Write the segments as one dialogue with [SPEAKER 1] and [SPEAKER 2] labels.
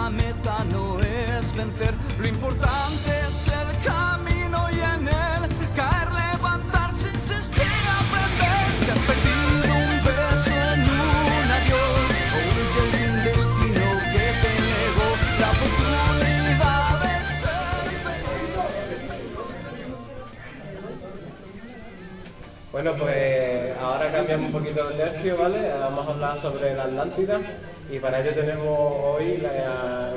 [SPEAKER 1] la meta no es vencer, lo importante es el camino y en él caer, levantarse, insistir, aprender. Se ha perdido un beso en un adiós, huye de un destino que te negó la oportunidad de ser feliz.
[SPEAKER 2] Bueno, pues ahora cambiamos un poquito de tercio, ¿vale? Vamos a hablar sobre la Atlántida. Y para ello tenemos hoy el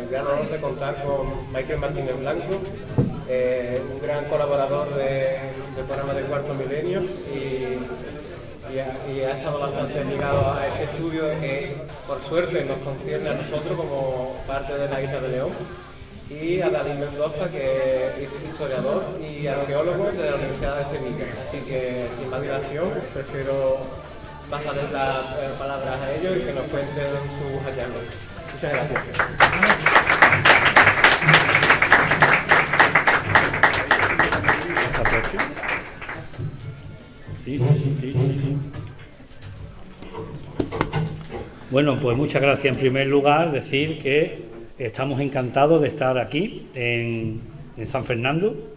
[SPEAKER 2] gran honor de contar con Michael Martínez Blanco, un gran colaborador del programa de Cuarto Milenio y ha estado bastante ligado a este estudio que por suerte nos concierne a nosotros como parte de la Isla de León, y a David Mendoza, que es historiador y arqueólogo de la Universidad de Sevilla. Así que sin más dilación prefiero pasarles las palabras a ellos y que nos cuenten sus hallazgos. Muchas gracias.
[SPEAKER 3] Bueno, pues muchas gracias. En primer lugar, decir que estamos encantados de estar aquí en San Fernando.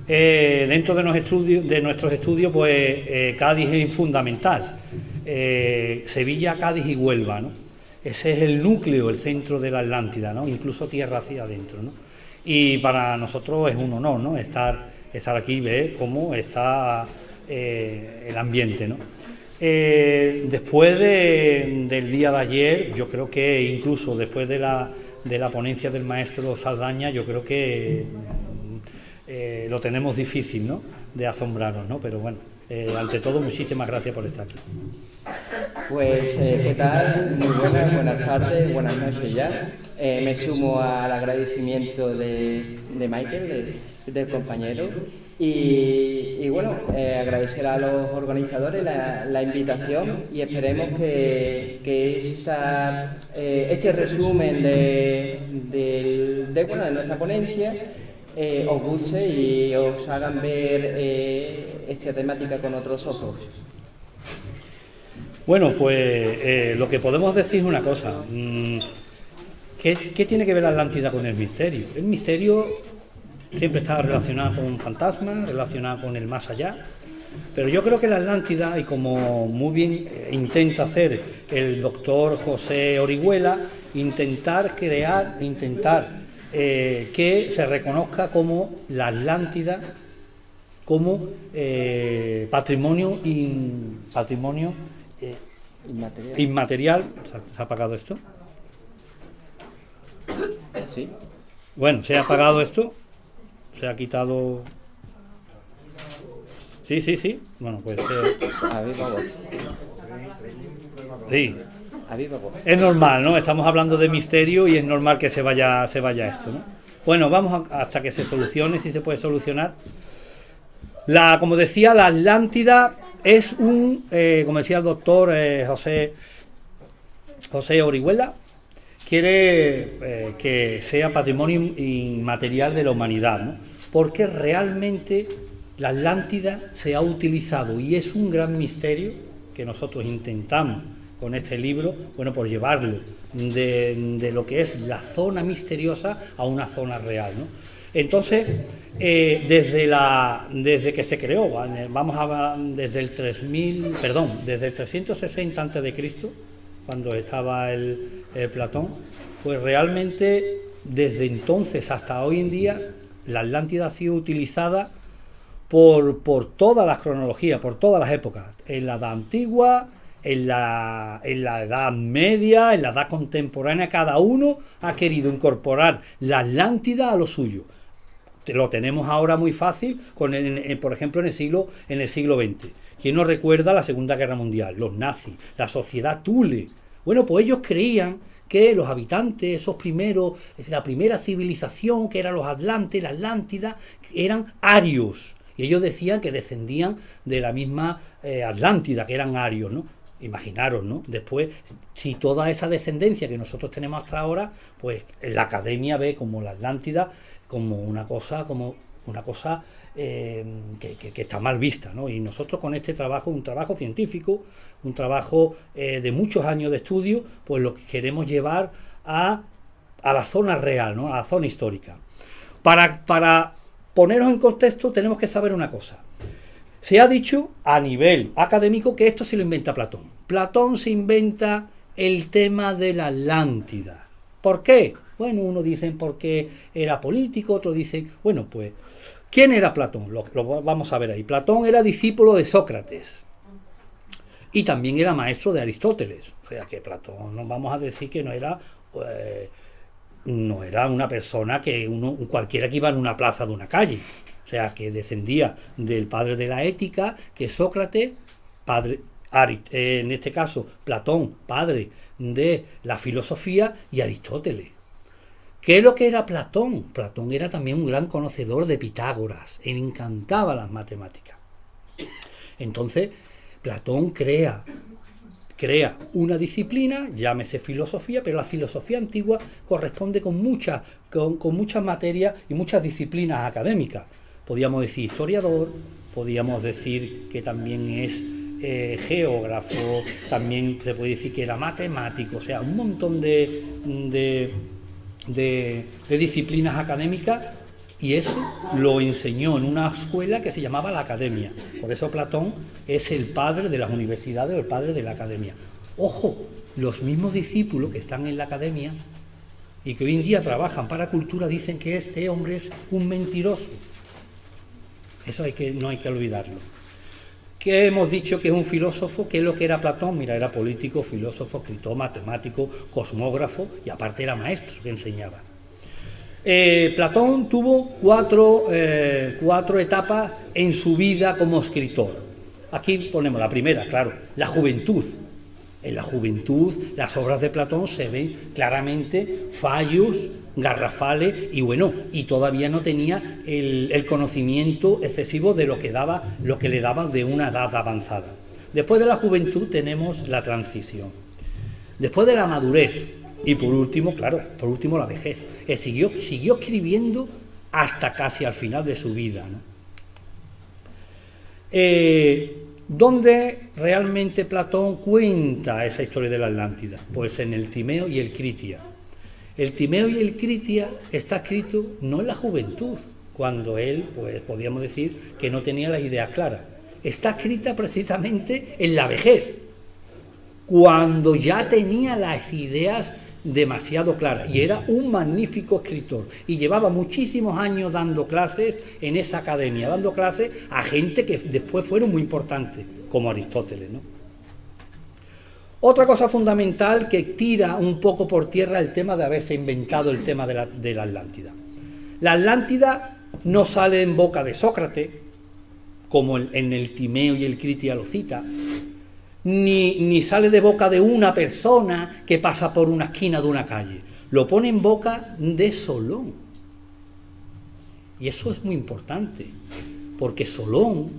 [SPEAKER 3] Dentro de nuestros estudios, pues Cádiz es fundamental. Sevilla, Cádiz y Huelva, ¿no? Ese es el núcleo, el centro de la Atlántida, ¿no? Incluso tierra hacia adentro, ¿no? Y para nosotros es un honor, ¿no? Estar aquí y ver cómo está el ambiente, ¿no? Después del día de ayer, yo creo que incluso después de la ponencia del maestro Saldaña, yo creo que lo tenemos difícil, ¿no?, de asombrarnos, ¿no? Pero bueno, ante todo, muchísimas gracias por estar aquí.
[SPEAKER 4] Pues, ¿qué tal? Muy buenas tardes, buenas noches ya. Me sumo al agradecimiento de Michael, del compañero. Y bueno, agradecer a los organizadores la invitación y esperemos que este resumen de nuestra ponencia os guste y os hagan ver esta temática con otros ojos.
[SPEAKER 3] Bueno, pues lo que podemos decir es una cosa. ¿Qué tiene que ver la Atlántida con el misterio? El misterio siempre está relacionado con fantasmas, relacionado con el más allá, pero yo creo que la Atlántida, y como muy bien intenta hacer el doctor José Orihuela, intentar que se reconozca como la Atlántida como patrimonio inmaterial. ¿Se ha apagado esto?
[SPEAKER 4] Sí.
[SPEAKER 3] Bueno, se ha apagado esto. Se ha quitado. Sí. Bueno, pues.
[SPEAKER 4] A viva voz.
[SPEAKER 3] Sí.
[SPEAKER 4] A viva voz.
[SPEAKER 3] Es normal, ¿no? Estamos hablando de misterio y es normal que se vaya esto, ¿no? Bueno, vamos hasta que se solucione, si se puede solucionar. Como decía, la Atlántida es como decía el doctor José Orihuela, quiere que sea patrimonio inmaterial de la humanidad, ¿no? Porque realmente la Atlántida se ha utilizado y es un gran misterio que nosotros intentamos con este libro, bueno, por llevarlo de lo que es la zona misteriosa a una zona real, ¿no? Entonces, desde que se creó, vamos a hablar desde el 360 a.C., cuando estaba el Platón, pues realmente desde entonces hasta hoy en día la Atlántida ha sido utilizada por todas las cronologías, por todas las épocas, en la Edad Antigua, en la Edad Media, en la Edad Contemporánea. Cada uno ha querido incorporar la Atlántida a lo suyo. Lo tenemos ahora muy fácil, por ejemplo, en el siglo XX. ¿Quién nos recuerda la Segunda Guerra Mundial? Los nazis, la sociedad Thule. Bueno, pues ellos creían que los habitantes, esos primeros, la primera civilización, que eran los atlantes, la Atlántida, eran arios. Y ellos decían que descendían de la misma Atlántida, que eran arios, ¿no? Imaginaros, ¿no? Después, si toda esa descendencia que nosotros tenemos hasta ahora, pues la academia ve como la Atlántida como una cosa que está mal vista, ¿no? Y nosotros con este trabajo, un trabajo científico, un trabajo de muchos años de estudio, pues lo que queremos llevar a a la zona real, ¿no? A la zona histórica. Para ponernos en contexto tenemos que saber una cosa. Se ha dicho a nivel académico que esto se lo inventa Platón. Platón se inventa el tema de la Atlántida. ¿Por qué? Bueno, unos dicen porque era político, otros dicen, bueno, pues, ¿quién era Platón? Lo vamos a ver ahí. Platón era discípulo de Sócrates y también era maestro de Aristóteles. O sea que Platón, no vamos a decir que no era una persona que cualquiera que iba en una plaza de una calle. O sea, que descendía del padre de la ética, que es Sócrates, en este caso Platón, padre de la filosofía, y Aristóteles. ¿Qué es lo que era Platón? Platón era también un gran conocedor de Pitágoras, le encantaba las matemáticas. Entonces, Platón crea una disciplina, llámese filosofía, pero la filosofía antigua corresponde con muchas materias y muchas disciplinas académicas. Podríamos decir historiador, podríamos decir que también es geógrafo, también se puede decir que era matemático, o sea, un montón de disciplinas académicas, y eso lo enseñó en una escuela que se llamaba la Academia. Por eso Platón es el padre de las universidades o el padre de la Academia. Ojo, los mismos discípulos que están en la Academia y que hoy en día trabajan para cultura dicen que este hombre es un mentiroso. Eso no hay que olvidarlo. ¿Qué hemos dicho que es un filósofo? ¿Qué es lo que era Platón? Mira, era político, filósofo, escritor, matemático, cosmógrafo y aparte era maestro que enseñaba. Platón tuvo cuatro etapas en su vida como escritor. Aquí ponemos la primera, claro, la juventud. En la juventud, las obras de Platón se ven claramente fallos garrafales y todavía no tenía el conocimiento excesivo de lo que le daba de una edad avanzada. Después de la juventud tenemos la transición. Después de la madurez y por último la vejez. Siguió escribiendo hasta casi al final de su vida, ¿no? ¿Dónde realmente Platón cuenta esa historia de la Atlántida? Pues en el Timeo y el Critia. El Timeo y el Critia está escrito no en la juventud, cuando él, pues podríamos decir que no tenía las ideas claras. Está escrita precisamente en la vejez, cuando ya tenía las ideas demasiado claras y era un magnífico escritor y llevaba muchísimos años dando clases en esa academia, dando clases a gente que después fueron muy importantes, como Aristóteles, ¿no? Otra cosa fundamental que tira un poco por tierra el tema de haberse inventado el tema de la Atlántida. La Atlántida no sale en boca de Sócrates, como en el Timeo y el Critia lo cita, ni sale de boca de una persona que pasa por una esquina de una calle. Lo pone en boca de Solón. Y eso es muy importante, porque Solón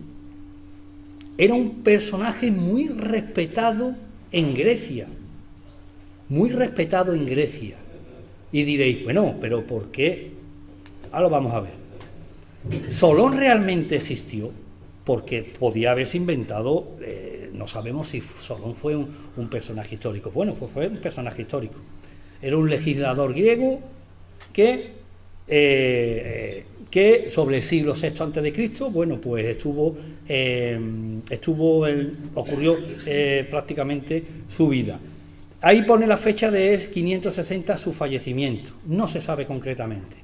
[SPEAKER 3] era un personaje muy respetado en Grecia. Muy respetado en Grecia. Y diréis, bueno, pero ¿por qué? Ahora lo vamos a ver. Solón realmente existió porque podía haberse inventado, no sabemos si Solón fue un personaje histórico. Bueno, pues fue un personaje histórico. Era un legislador griego que sobre el siglo VI a.C., bueno, pues ocurrió prácticamente su vida. Ahí pone la fecha de 560 su fallecimiento, no se sabe concretamente.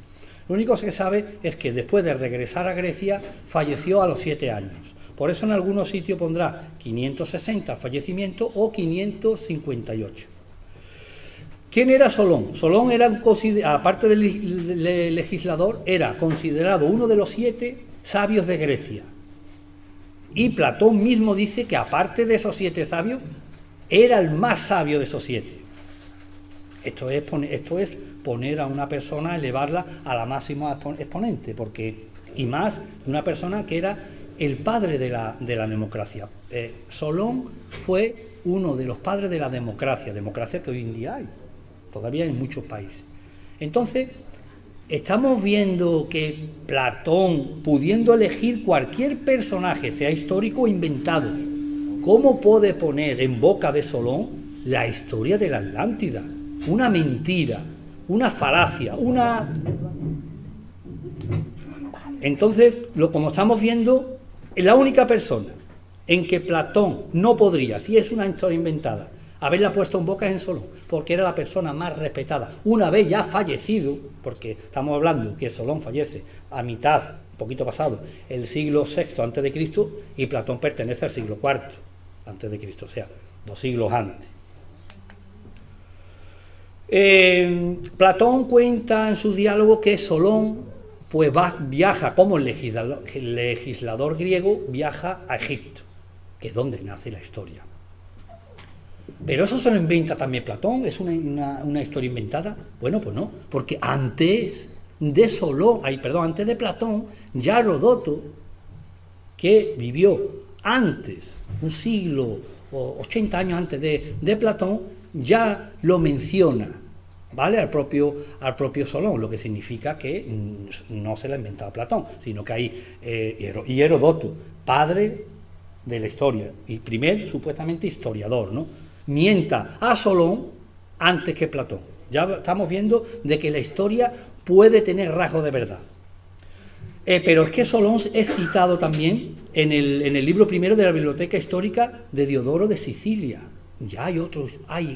[SPEAKER 3] Lo único que se sabe es que después de regresar a Grecia falleció a los 7 años. Por eso en algunos sitios pondrá 560 fallecimiento o 558. ¿Quién era Solón? Solón era, aparte del legislador, era considerado uno de los 7 sabios de Grecia. Y Platón mismo dice que aparte de esos 7 sabios, era el más sabio de esos 7. Esto es poner a una persona, elevarla a la máxima exponente, y más una persona que era el padre de la democracia. Solón fue uno de los padres de la democracia que hoy en día hay, todavía en muchos países. Entonces, estamos viendo que Platón, pudiendo elegir cualquier personaje, sea histórico o inventado, ¿cómo puede poner en boca de Solón la historia de la Atlántida? Una mentira, una falacia, una... Entonces, como estamos viendo, la única persona en que Platón no podría, si es una historia inventada, haberla puesto en boca es en Solón, porque era la persona más respetada. Una vez ya fallecido, porque estamos hablando que Solón fallece a mitad, un poquito pasado, el siglo VI antes de Cristo, y Platón pertenece al siglo IV antes de Cristo, o sea, 2 siglos antes. Platón cuenta en sus diálogos que Solón pues viaja como legislador griego, viaja a Egipto, que es donde nace la historia. Pero eso se lo inventa también Platón, es una historia inventada. Bueno, pues no, porque antes de Platón, ya Heródoto, que vivió antes, un siglo o 80 años antes de Platón, ya lo menciona, ¿vale? Al propio Solón, lo que significa que no se lo ha inventado Platón, sino que hay y Heródoto, padre de la historia y primer supuestamente historiador, ¿no? Mienta a Solón antes que Platón. Ya estamos viendo de que la historia puede tener rasgos de verdad. Pero es que Solón es citado también en el libro primero de la Biblioteca Histórica de Diodoro de Sicilia. Ya hay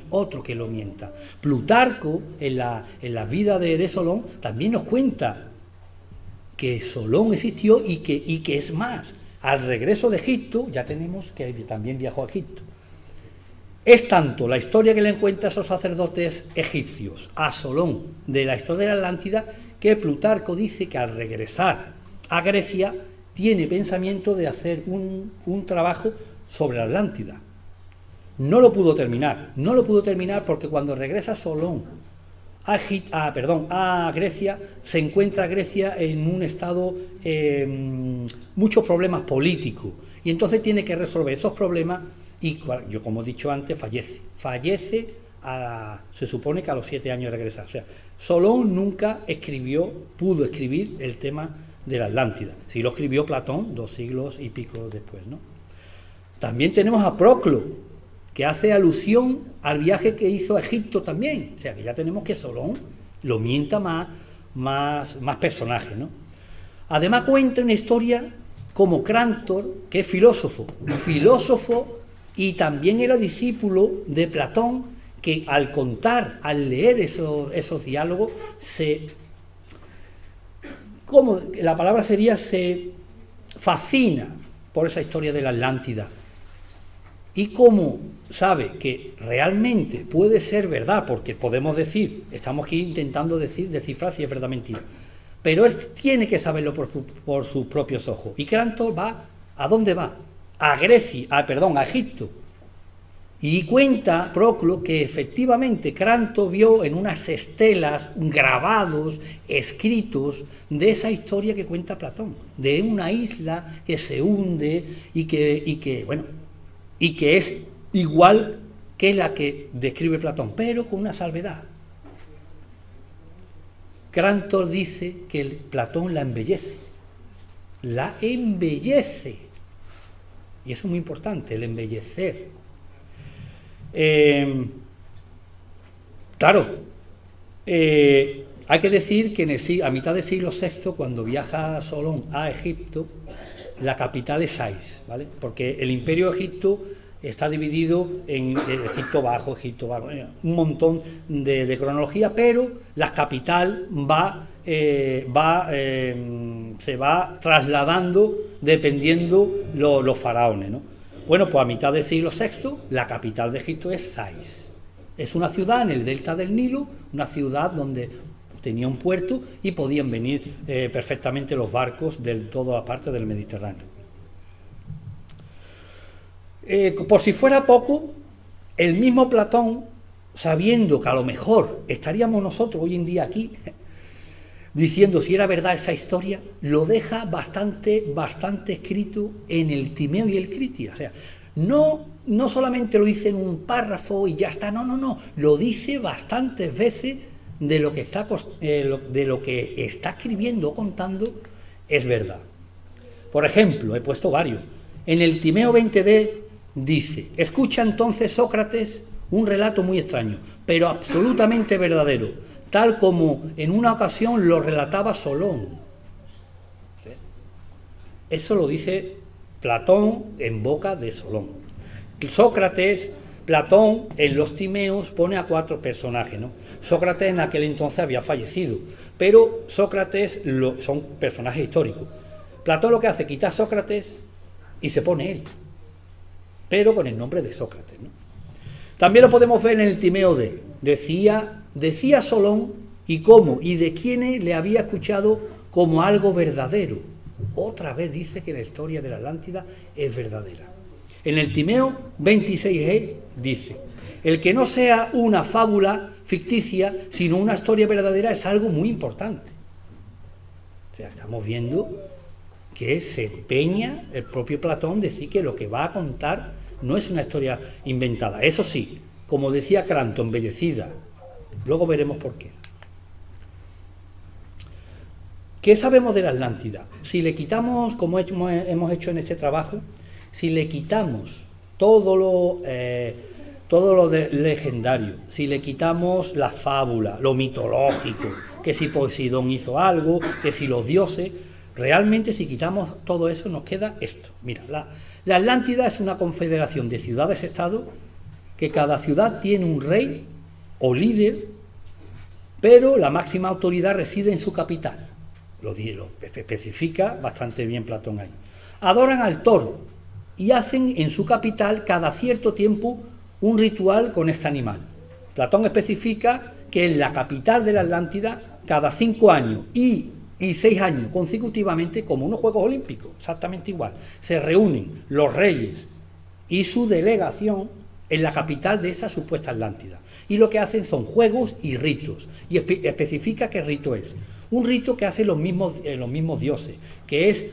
[SPEAKER 3] otro que lo mienta. Plutarco, en la vida de Solón, también nos cuenta que Solón existió y que es más. Al regreso de Egipto, ya tenemos que también viajó a Egipto. Es tanto la historia que le cuenta a esos sacerdotes egipcios, a Solón, de la historia de la Atlántida, que Plutarco dice que al regresar a Grecia tiene pensamiento de hacer un trabajo sobre la Atlántida. No lo pudo terminar porque cuando regresa Solón a Grecia, se encuentra Grecia en un estado, muchos problemas políticos, y entonces tiene que resolver esos problemas y, yo como he dicho antes, fallece se supone que a los 7 años de regresar. O sea, Solón nunca pudo escribir el tema de la Atlántida. Sí lo escribió Platón 2 siglos y pico después, ¿no? También tenemos a Proclo, que hace alusión al viaje que hizo a Egipto también. O sea, que ya tenemos que Solón lo mienta más personajes, ¿no? Además cuenta una historia como Crantor, que es filósofo y también era discípulo de Platón, que al leer esos diálogos, la palabra sería, se fascina por esa historia de la Atlántida. Y como sabe que realmente puede ser verdad, porque podemos decir, estamos aquí intentando descifrar si es verdad o mentira, pero él tiene que saberlo por sus propios ojos. Y Crantor va, ¿a dónde va? A Egipto. Y cuenta Proclo que efectivamente Crantor vio en unas estelas grabados, escritos, de esa historia que cuenta Platón, de una isla que se hunde y que es igual que la que describe Platón, pero con una salvedad. Crantor dice que Platón la embellece. Y eso es muy importante, el embellecer. Hay que decir que a mitad del siglo VI, cuando viaja Solón a Egipto, la capital es Sais, ¿vale? Porque el imperio de Egipto está dividido en Egipto Bajo, un montón de cronología, pero la capital se va trasladando dependiendo los faraones, ¿no? Bueno, pues a mitad del siglo VI, la capital de Egipto es Sais. Es una ciudad en el delta del Nilo, una ciudad donde tenía un puerto y podían venir perfectamente los barcos de toda la parte del Mediterráneo. Por si fuera poco, el mismo Platón, sabiendo que a lo mejor estaríamos nosotros hoy en día aquí, diciendo si era verdad esa historia, lo deja bastante escrito en el Timeo y el Critias. O sea, no solamente lo dice en un párrafo y ya está, no, lo dice bastantes veces de lo que está escribiendo o contando es verdad. Por ejemplo, he puesto varios. En el Timeo 20D dice: escucha entonces Sócrates un relato muy extraño, pero absolutamente verdadero. tal como en una ocasión lo relataba Solón. ¿Sí? Eso lo dice Platón en boca de Solón. Sócrates, Platón en los Timeos pone a 4 personajes, ¿no? Sócrates en aquel entonces había fallecido, pero Sócrates son personajes históricos. Platón lo que hace es quitar a Sócrates y se pone él, pero con el nombre de Sócrates, ¿no? También lo podemos ver en el Timeo de decía Solón y cómo y de quiénes le había escuchado como algo verdadero. Otra vez dice que la historia de la Atlántida es verdadera. En el Timeo 26e dice: el que no sea una fábula ficticia, sino una historia verdadera, es algo muy importante. O sea, estamos viendo que se empeña el propio Platón decir que lo que va a contar no es una historia inventada. Eso sí, como decía Cranto, embellecida. Luego veremos por qué. ¿Qué sabemos de la Atlántida? Si le quitamos, como hemos hecho en este trabajo, si le quitamos todo lo legendario, si le quitamos la fábula, lo mitológico, que si Poseidón hizo algo, que si los dioses, realmente si quitamos todo eso nos queda esto. Mira, la Atlántida es una confederación de ciudades-estado que cada ciudad tiene un rey o líder, pero la máxima autoridad reside en su capital. Lo especifica bastante bien Platón ahí. Adoran al toro y hacen en su capital cada cierto tiempo un ritual con este animal. Platón especifica que en la capital de la Atlántida, cada 5 años y 6 años consecutivamente, como unos Juegos Olímpicos, exactamente igual, se reúnen los reyes y su delegación en la capital de esa supuesta Atlántida. Y lo que hacen son juegos y ritos. Y especifica qué rito es. Un rito que hacen los mismos dioses, que es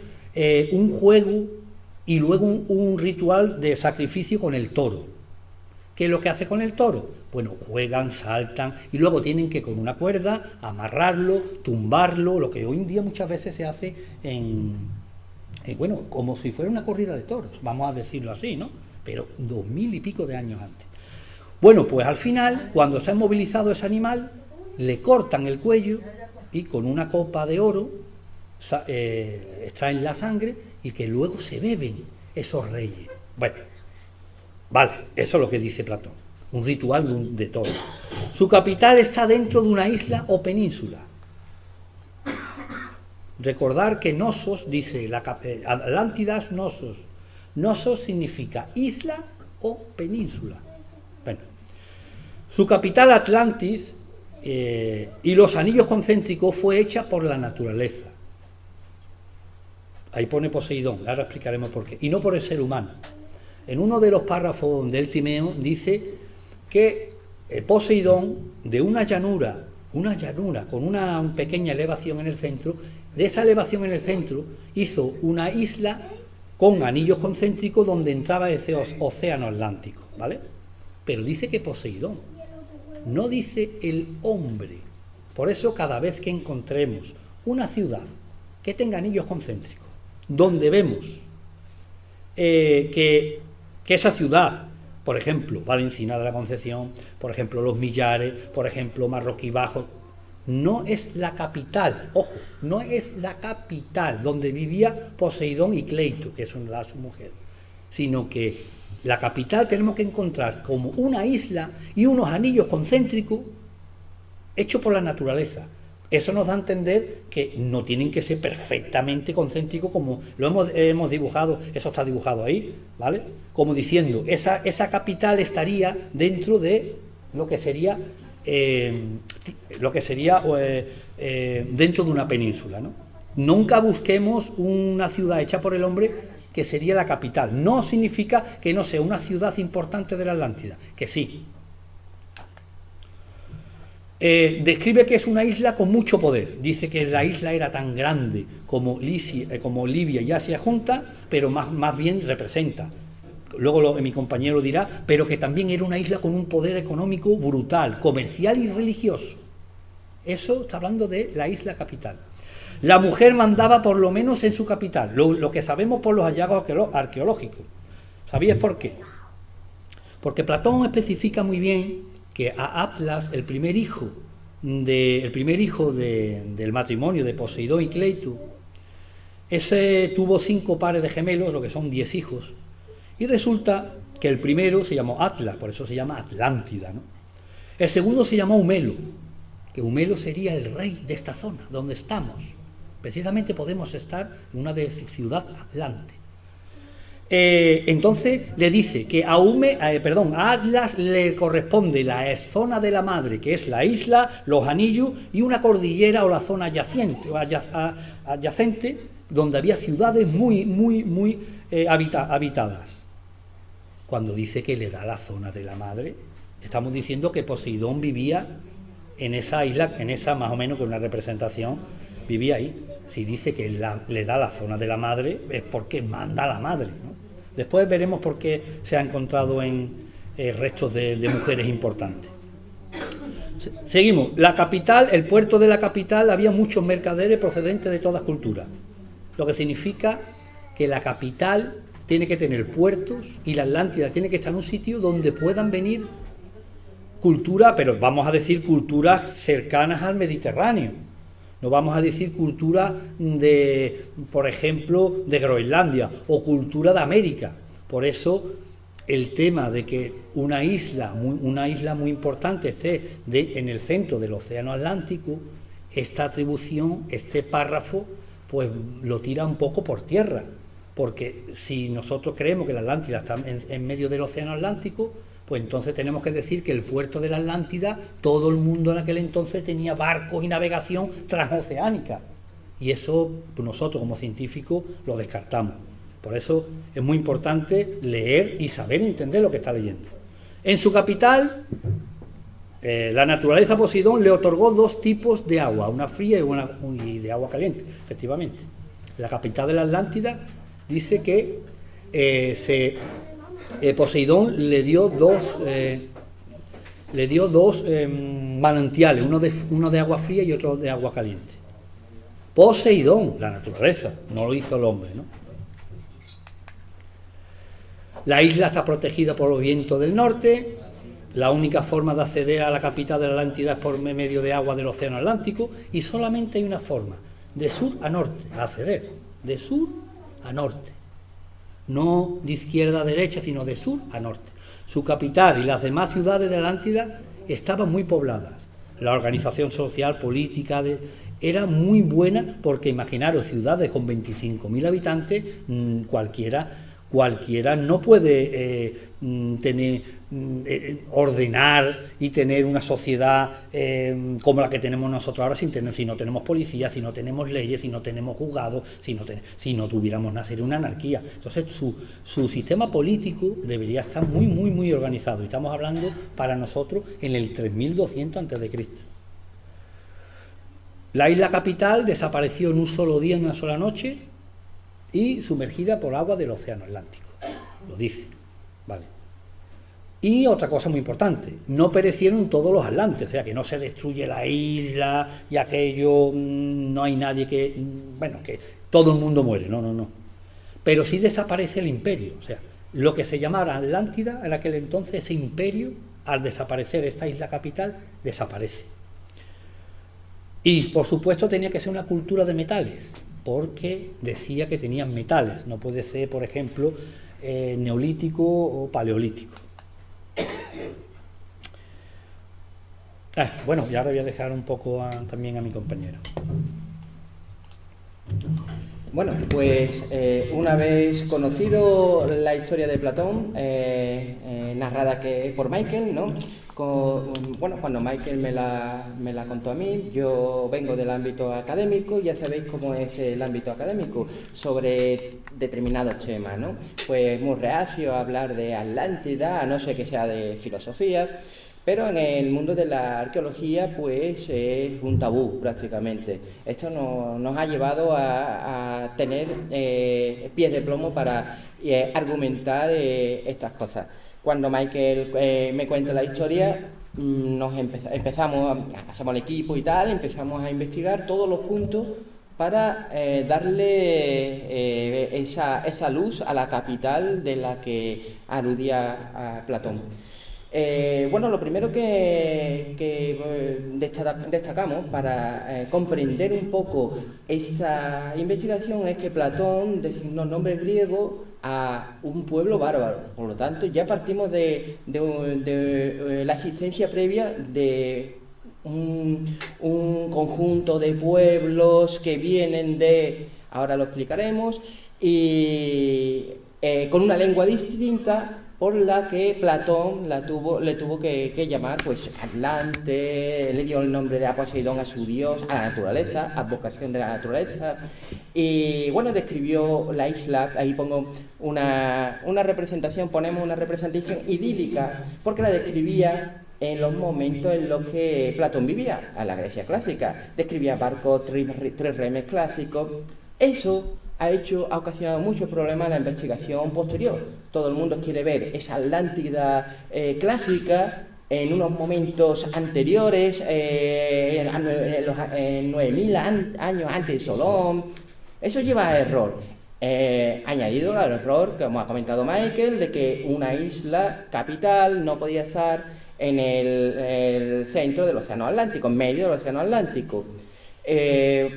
[SPEAKER 3] un juego y luego un ritual de sacrificio con el toro. ¿Qué es lo que hace con el toro? Bueno, juegan, saltan y luego tienen que con una cuerda amarrarlo, tumbarlo, lo que hoy en día muchas veces se hace bueno, como si fuera una corrida de toros, vamos a decirlo así, ¿no? Pero 2000 y pico de años antes. Bueno, pues al final, cuando se ha movilizado ese animal, le cortan el cuello y con una copa de oro extraen la sangre y que luego se beben esos reyes. Bueno, vale, eso es lo que dice Platón, un ritual de todo. Su capital está dentro de una isla o península. Recordar que Nosos, dice Atlántidas Nosos. Nosos significa isla o península. Bueno, su capital Atlantis y los anillos concéntricos fue hecha por la naturaleza. Ahí pone Poseidón, ahora explicaremos por qué. Y no por el ser humano. En uno de los párrafos del Timeo dice que Poseidón, de una llanura con una pequeña elevación en el centro, de esa elevación en el centro hizo una isla con anillos concéntricos donde entraba ese océano Atlántico, ¿vale? Pero dice que Poseidón, no dice el hombre. Por eso cada vez que encontremos una ciudad que tenga anillos concéntricos, donde vemos que esa ciudad, por ejemplo, Valencina de la Concepción, por ejemplo, Los Millares, por ejemplo, Marroquí Bajo, no es la capital, ojo, no es la capital donde vivía Poseidón y Cleito, que es su mujer, sino que la capital tenemos que encontrar como una isla y unos anillos concéntricos hechos por la naturaleza. Eso nos da a entender que no tienen que ser perfectamente concéntricos como lo hemos dibujado, eso está dibujado ahí, ¿vale? Como diciendo, esa capital estaría dentro de lo que sería dentro de una península, ¿no? Nunca busquemos una ciudad hecha por el hombre que sería la capital. No significa que no sea una ciudad importante de la Atlántida, que sí. Describe que es una isla con mucho poder. Dice que la isla era tan grande como Libia y Asia junta, pero más bien representa. Luego mi compañero dirá, pero que también era una isla con un poder económico brutal, comercial y religioso. Eso está hablando de la isla capital. La mujer mandaba por lo menos en su capital, lo que sabemos por los hallazgos arqueológicos. ¿Sabíais por qué? Porque Platón especifica muy bien que a Atlas, el primer hijo el primer hijo del matrimonio de Poseidón y Cleitu, ese tuvo 5 pares de gemelos, lo que son 10 hijos, y resulta que el primero se llamó Atlas, por eso se llama Atlántida, ¿no? El segundo se llamó Humelo, que Humelo sería el rey de esta zona, donde estamos. Precisamente podemos estar en una de ciudad Atlante. Entonces le dice que a Atlas le corresponde la zona de la madre, que es la isla, los anillos y una cordillera o la zona adyacente, donde había ciudades muy habitadas. Cuando dice que le da la zona de la madre, estamos diciendo que Poseidón vivía en esa isla, en esa más o menos que una representación, vivía ahí. Si dice que le da la zona de la madre, es porque manda a la madre, ¿no? Después veremos por qué se ha encontrado en restos de mujeres importantes. Seguimos. La capital, el puerto de la capital, había muchos mercaderes procedentes de todas culturas, lo que significa que la capital tiene que tener puertos y la Atlántida tiene que estar en un sitio donde puedan venir cultura, pero vamos a decir culturas cercanas al Mediterráneo. No vamos a decir cultura de, por ejemplo, de Groenlandia o cultura de América. Por eso el tema de que una isla muy importante esté en el centro del Océano Atlántico, esta atribución, este párrafo, pues lo tira un poco por tierra. Porque si nosotros creemos que la Atlántida está en medio del Océano Atlántico, pues entonces tenemos que decir que el puerto de la Atlántida, todo el mundo en aquel entonces tenía barcos y navegación transoceánica. Y eso pues nosotros como científicos lo descartamos. Por eso es muy importante leer y saber entender lo que está leyendo. En su capital, la naturaleza a Poseidón le otorgó 2 tipos de agua, una fría y de agua caliente, efectivamente. La capital de la Atlántida dice que Poseidón le dio dos manantiales, uno de agua fría y otro de agua caliente. Poseidón, la naturaleza, no lo hizo el hombre, ¿no? La isla está protegida por los vientos del norte. La única forma de acceder a la capital de la Atlántida es por medio de agua del Océano Atlántico, y solamente hay una forma, de sur a norte, a acceder, de sur a norte. No de izquierda a derecha, sino de sur a norte. Su capital y las demás ciudades de la Atlántida estaban muy pobladas. La organización social, política, era muy buena, porque imaginaros ciudades con 25.000 habitantes, cualquiera no puede ordenar y tener una sociedad como la que tenemos nosotros ahora, si no tenemos policía, si no tenemos leyes, si no tenemos juzgados, si no tuviéramos nacer una anarquía. Entonces su sistema político debería estar muy organizado, y estamos hablando para nosotros en el 3200 a.C. La isla capital desapareció en un solo día, en una sola noche, y sumergida por agua del Océano Atlántico, lo dice, ¿vale? Y otra cosa muy importante, no perecieron todos los atlantes, o sea, que no se destruye la isla y aquello, no hay nadie que todo el mundo muere, no. Pero sí desaparece el imperio, o sea, lo que se llamaba Atlántida en aquel entonces, ese imperio, al desaparecer esta isla capital, desaparece. Y por supuesto tenía que ser una cultura de metales, porque decía que tenían metales, no puede ser, por ejemplo, neolítico o paleolítico. Bueno, y ahora voy a dejar un poco también a mi compañero.
[SPEAKER 4] Bueno, pues una vez conocido la historia de Platón, narrada por Michael, ¿no? Cuando Michael me la contó a mí, yo vengo del ámbito académico, ya sabéis cómo es el ámbito académico, sobre determinados temas, ¿no? Pues muy reacio a hablar de Atlántida, a no ser que sea de filosofía, pero en el mundo de la arqueología, pues es un tabú prácticamente. Esto nos ha llevado a tener pies de plomo para argumentar estas cosas. Cuando Michael me cuenta la historia, hacemos el equipo y tal, empezamos a investigar todos los puntos para darle esa luz a la capital de la que aludía a Platón. Bueno, lo primero que destacamos para comprender un poco esta investigación es que Platón designó nombre griego a un pueblo bárbaro. Por lo tanto, ya partimos de la existencia previa de un conjunto de pueblos que vienen de, ahora lo explicaremos, y con una lengua distinta, por la que Platón le tuvo que llamar pues Atlante, le dio el nombre de Poseidón a su dios, a la naturaleza, advocación de la naturaleza, y bueno, describió la isla. Ahí pongo una representación, ponemos una representación idílica, porque la describía en los momentos en los que Platón vivía, a la Grecia clásica. Describía barcos, tres remes clásicos. Eso ha ocasionado muchos problemas en la investigación posterior. Todo el mundo quiere ver esa Atlántida clásica en unos momentos anteriores, 9.000 años antes de Solón. Eso lleva a error. Añadido al error, como ha comentado Michael, de que una isla capital no podía estar en el centro del Océano Atlántico, en medio del Océano Atlántico.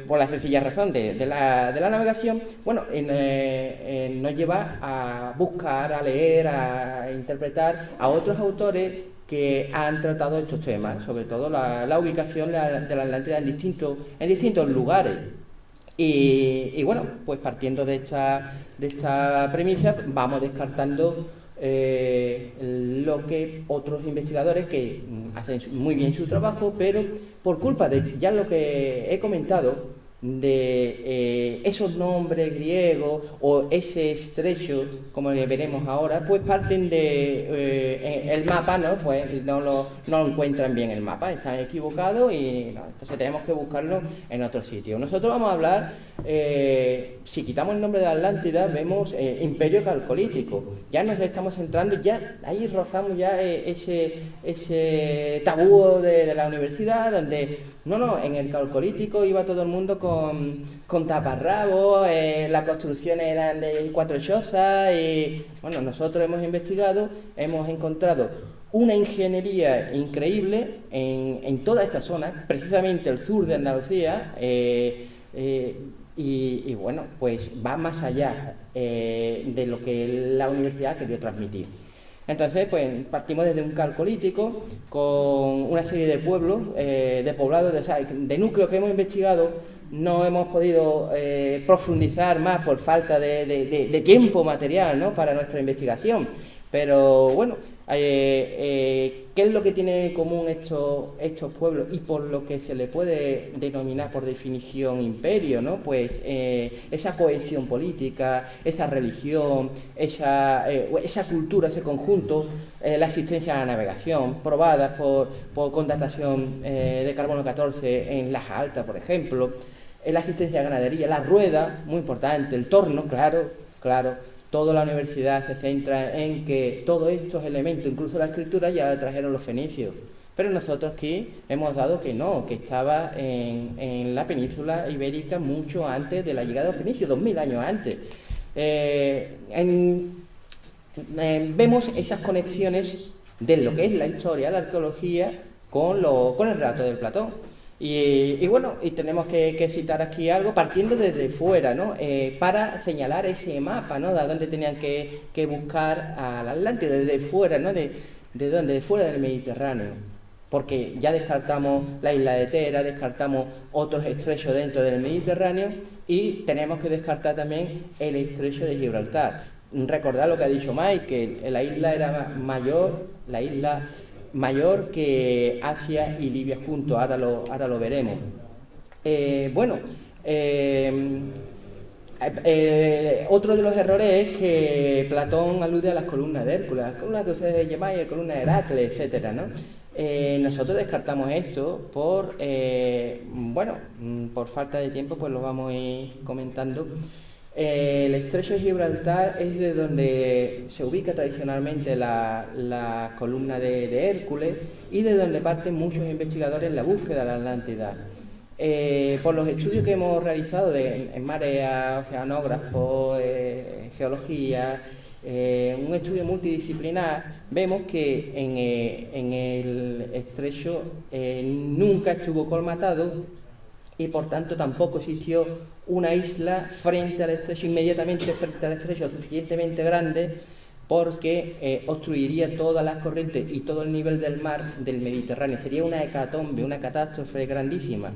[SPEAKER 4] Por la sencilla razón de la navegación, bueno, nos lleva a buscar, a leer, a interpretar a otros autores que han tratado estos temas, sobre todo la ubicación de la Atlántida en distintos lugares. Y bueno, pues partiendo de esta premisa, vamos descartando lo que otros investigadores que hacen muy bien su trabajo, pero por culpa de ya lo que he comentado, de esos nombres griegos o ese estrecho, como veremos ahora, pues parten de el mapa, ¿no? Pues no lo encuentran bien el mapa, están equivocados y no, entonces tenemos que buscarlo en otro sitio. Nosotros vamos a hablar, si quitamos el nombre de Atlántida, vemos imperio calcolítico. Ya nos estamos centrando, ya ahí rozamos ya ese tabú de la universidad, donde en el calcolítico iba todo el mundo con taparrabos, las construcciones eran de 4 chozas y bueno, nosotros hemos investigado, hemos encontrado una ingeniería increíble en toda esta zona, precisamente el sur de Andalucía, y bueno, pues va más allá de lo que la universidad quería transmitir. Entonces, pues partimos desde un calcolítico con una serie de pueblos, de poblados, de núcleos que hemos investigado. No hemos podido profundizar más por falta de tiempo material, ¿no?, para nuestra investigación. Pero bueno, ¿qué es lo que tienen en común estos pueblos y por lo que se le puede denominar por definición imperio, ¿no? Pues esa cohesión política, esa religión, esa cultura, ese conjunto, la existencia de la navegación, probada con datación de carbono 14 en Laja Alta, por ejemplo, la existencia de ganadería, la rueda, muy importante, el torno, claro. Toda la universidad se centra en que todos estos elementos, incluso la escritura, ya la trajeron los fenicios. Pero nosotros aquí hemos dado que no, que estaba en la península ibérica mucho antes de la llegada de los fenicios, 2000 años antes. Vemos esas conexiones de lo que es la historia, la arqueología, con el relato del Platón. Y bueno, y tenemos que citar aquí algo partiendo desde fuera, ¿no? Para señalar ese mapa, ¿no?, de dónde tenían que buscar al Atlántico, desde fuera, ¿no? ¿De dónde? De fuera del Mediterráneo. Porque ya descartamos la isla de Tera, descartamos otros estrechos dentro del Mediterráneo y tenemos que descartar también el estrecho de Gibraltar. Recordad lo que ha dicho Mike, que la isla era mayor que Asia y Libia juntos, ahora lo veremos. Otro de los errores es que Platón alude a las columnas de Hércules, las columnas que ustedes llamáis columnas de Heracles, etcétera, ¿no? Nosotros descartamos esto por falta de tiempo, pues lo vamos a ir comentando. El estrecho de Gibraltar es de donde se ubica tradicionalmente la columna de Hércules y de donde parten muchos investigadores en la búsqueda de la Atlántida. Por los estudios que hemos realizado en marea, oceanógrafos, geología un estudio multidisciplinar, vemos que en el estrecho nunca estuvo colmatado y por tanto tampoco existió una isla frente al estrecho, inmediatamente frente al estrecho, suficientemente grande porque obstruiría todas las corrientes y todo el nivel del mar del Mediterráneo. Sería una hecatombe, una catástrofe grandísima.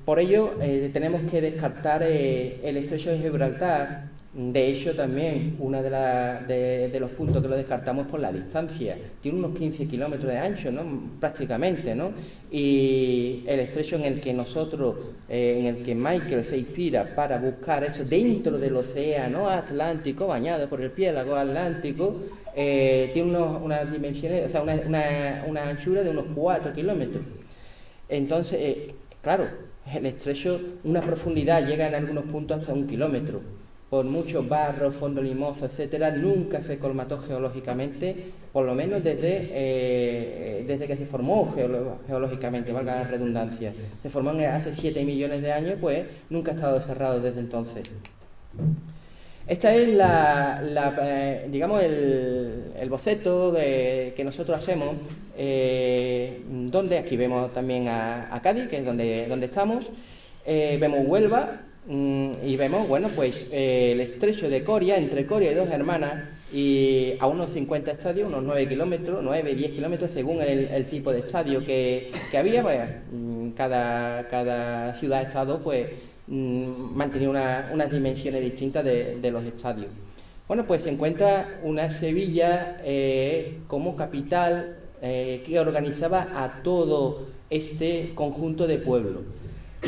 [SPEAKER 4] Por ello tenemos que descartar el estrecho de Gibraltar. De hecho, también uno de los puntos que lo descartamos es por la distancia. Tiene unos 15 kilómetros de ancho, ¿no? Prácticamente, ¿no? Y el estrecho en el que Michael se inspira para buscar eso dentro del océano Atlántico, bañado por el piélago Atlántico, tiene unas dimensiones, o sea, una anchura de unos 4 kilómetros. Entonces, claro, el estrecho, una profundidad llega en algunos puntos hasta 1 kilómetro. Por muchos barros, fondo limoso, etcétera, nunca se colmató geológicamente, por lo menos desde que se formó geológicamente, valga la redundancia. Se formó hace 7 millones de años, pues nunca ha estado cerrado desde entonces. Esta es digamos el boceto que nosotros hacemos, donde aquí vemos también a Cádiz, que es donde estamos, vemos Huelva y vemos, bueno, pues el estrecho de Coria, entre Coria y Dos Hermanas, y a unos 50 estadios, unos 9 kilómetros, 9-10 kilómetros, según el tipo de estadio que había, pues cada ciudad-estado, pues mantenía unas dimensiones distintas de los estadios. Bueno, pues se encuentra una Sevilla como capital que organizaba a todo este conjunto de pueblos.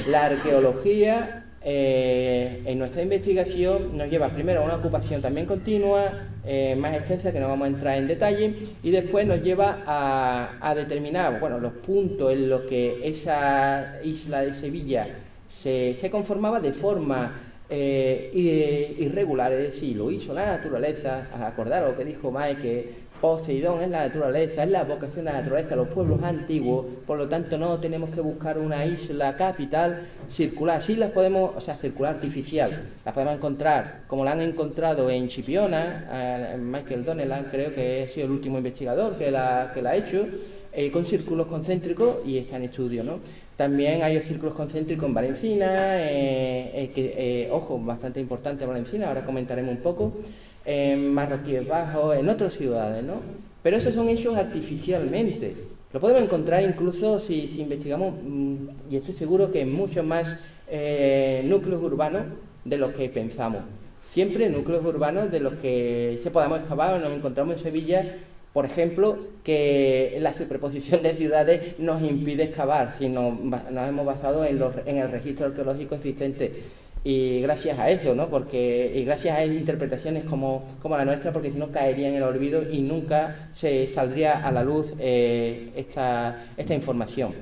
[SPEAKER 4] La arqueología en nuestra investigación nos lleva primero a una ocupación también continua, más extensa, que no vamos a entrar en detalle, y después nos lleva a determinar, bueno, los puntos en los que esa isla de Sevilla se conformaba de forma irregular, es decir, lo hizo la naturaleza. Acordaros lo que dijo Mike, que Poseidón es la naturaleza, es la vocación de la naturaleza, los pueblos antiguos, por lo tanto no tenemos que buscar una isla capital circular, sí las podemos, o sea, circular artificial, las podemos encontrar, como la han encontrado en Chipiona, Michael Donnellan creo que ha sido el último investigador que la ha hecho, con círculos concéntricos, y está en estudio, ¿no? También hay círculos concéntricos en Valencina, ojo, bastante importante Valencina, ahora comentaremos un poco, en Marroquíes Bajos, en otras ciudades, ¿no? Pero esos son hechos artificialmente. Lo podemos encontrar incluso si investigamos, y estoy seguro que en muchos más núcleos urbanos de los que pensamos. Siempre núcleos urbanos de los que se podamos excavar. Nos encontramos en Sevilla, por ejemplo, que la superposición de ciudades nos impide excavar, sino nos hemos basado en el registro arqueológico existente. Y gracias a eso, ¿no? Y gracias a interpretaciones como la nuestra, porque si no caería en el olvido y nunca se saldría a la luz esta información.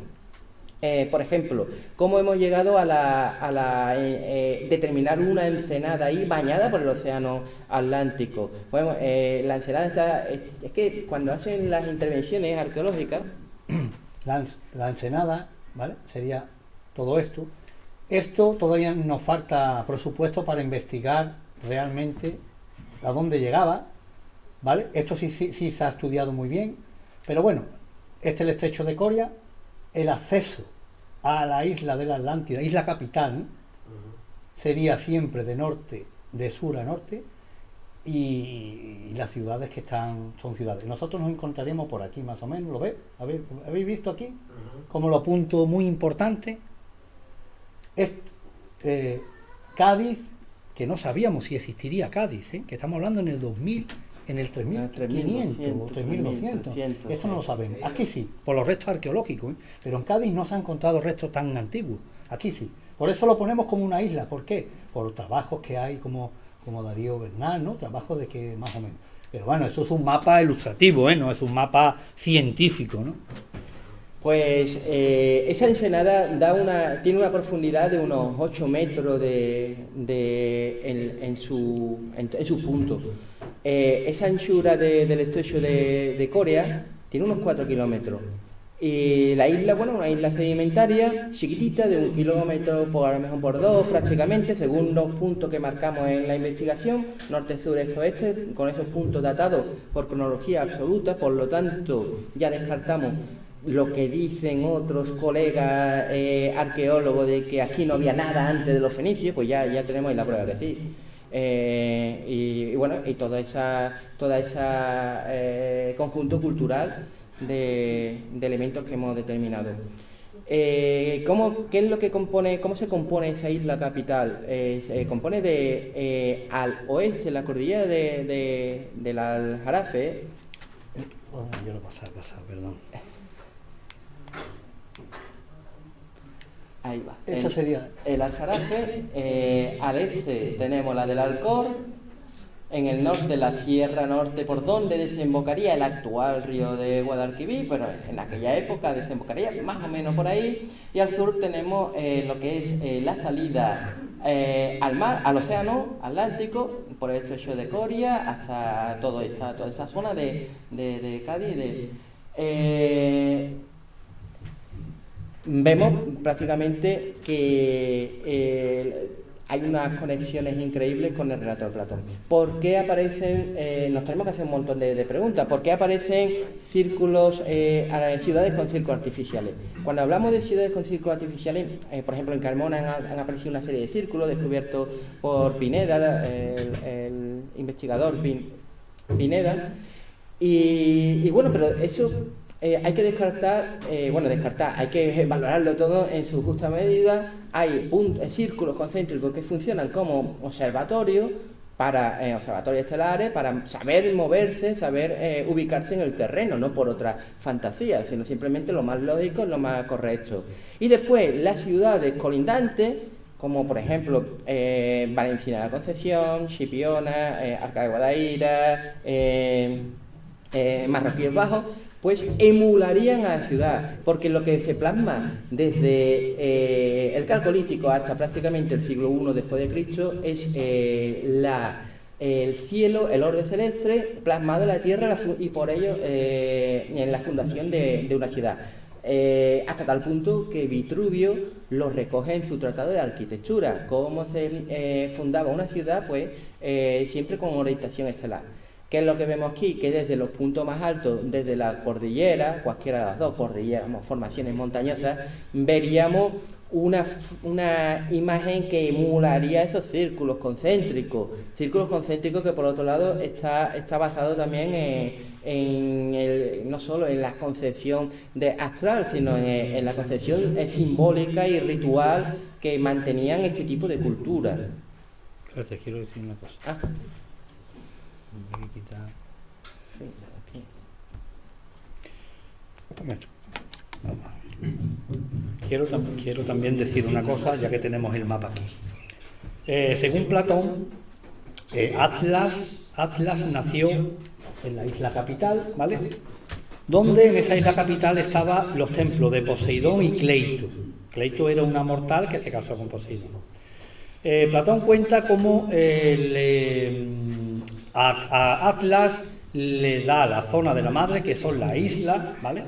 [SPEAKER 4] Por ejemplo, ¿cómo hemos llegado a determinar una ensenada ahí bañada por el océano Atlántico? Bueno, la ensenada es que cuando hacen las intervenciones arqueológicas...
[SPEAKER 3] La ensenada, ¿vale? Sería todo esto. Esto todavía nos falta presupuesto para investigar realmente a dónde llegaba, ¿vale? Esto sí se ha estudiado muy bien, pero bueno, este es el estrecho de Coria, el acceso a la isla de la Atlántida, isla capital, ¿no? Sería siempre de sur a norte, y las ciudades que son ciudades. Nosotros nos encontraremos por aquí más o menos, ¿lo ves? ¿Habéis visto aquí? Como lo punto muy importante. Cádiz, que no sabíamos si existiría Cádiz, que estamos hablando en el 2000, en el 3500 o 3200, esto no lo sabemos. Aquí sí, por los restos arqueológicos, pero en Cádiz no se han encontrado restos tan antiguos, aquí sí. Por eso lo ponemos como una isla. ¿Por qué? Por trabajos que hay como Darío Bernal, ¿no? Trabajos de que más o menos. Pero bueno, eso es un mapa ilustrativo, no es un mapa científico, ¿no?
[SPEAKER 4] Pues esa ensenada tiene una profundidad de unos 8 metros en su punto. Esa anchura del estrecho de Coria tiene unos 4 kilómetros. Y la isla, bueno, una isla sedimentaria, chiquitita, de 1 kilómetro por a lo mejor por 2 prácticamente, según los puntos que marcamos en la investigación, norte, sur, este, oeste, con esos puntos datados por cronología absoluta, por lo tanto ya descartamos lo que dicen otros colegas arqueólogos de que aquí no había nada antes de los fenicios, pues ya tenemos ahí la prueba que sí. Y bueno, y toda esa conjunto cultural de elementos que hemos determinado. ¿Qué es lo que compone, cómo se compone esa isla capital? Se compone de al oeste, la cordillera del Aljarafe.
[SPEAKER 3] Yo lo pasaba, perdón.
[SPEAKER 4] Ahí va.
[SPEAKER 3] Esto sería
[SPEAKER 4] el Aljarafe. Al este tenemos la del Alcor. En el norte, la Sierra Norte, por donde desembocaría el actual río de Guadalquivir, pero en aquella época desembocaría más o menos por ahí. Y al sur tenemos lo que es la salida al mar, al océano Atlántico, por el estrecho de Coria, hasta toda esa zona de Cádiz. Vemos prácticamente que hay unas conexiones increíbles con el relato de Platón. ¿Por qué aparecen, nos tenemos que hacer un montón de preguntas, ¿por qué aparecen círculos, ciudades con círculos artificiales? Cuando hablamos de ciudades con círculos artificiales, por ejemplo en Carmona han aparecido una serie de círculos descubiertos por Pineda, el investigador Pineda, y bueno, pero eso hay que descartar, hay que valorarlo todo en su justa medida. Hay círculos concéntricos que funcionan como observatorios estelares para saber moverse, saber ubicarse en el terreno, no por otra fantasía, sino simplemente lo más lógico, lo más correcto. Y después las ciudades colindantes, como por ejemplo Valencia de la Concepción, Chipiona, Arca de Guadaira, Marroquíes Bajos, pues emularían a la ciudad, porque lo que se plasma desde el Calcolítico hasta prácticamente el siglo I después de Cristo es el cielo, el orbe celeste plasmado en la tierra y por ello en la fundación de una ciudad. Hasta tal punto que Vitruvio lo recoge en su tratado de arquitectura, cómo se fundaba una ciudad, pues siempre con orientación estelar. ¿Qué es lo que vemos aquí? Que desde los puntos más altos, desde la cordillera, cualquiera de las dos cordilleras, formaciones montañosas, veríamos una imagen que emularía esos círculos concéntricos que por otro lado está basado también no solo en la concepción astral, sino en la concepción simbólica y ritual que mantenían este tipo de cultura.
[SPEAKER 3] Pero te quiero decir una cosa. Voy a quitar. Bueno, vamos a ver. Quiero también decir una cosa, ya que tenemos el mapa aquí. Según Platón, Atlas nació en la isla capital, ¿vale? Donde en esa isla capital estaban los templos de Poseidón y Cleito. Cleito era una mortal que se casó con Poseidón. Platón cuenta cómo a Atlas le da la zona de la madre, que son las islas, ¿vale?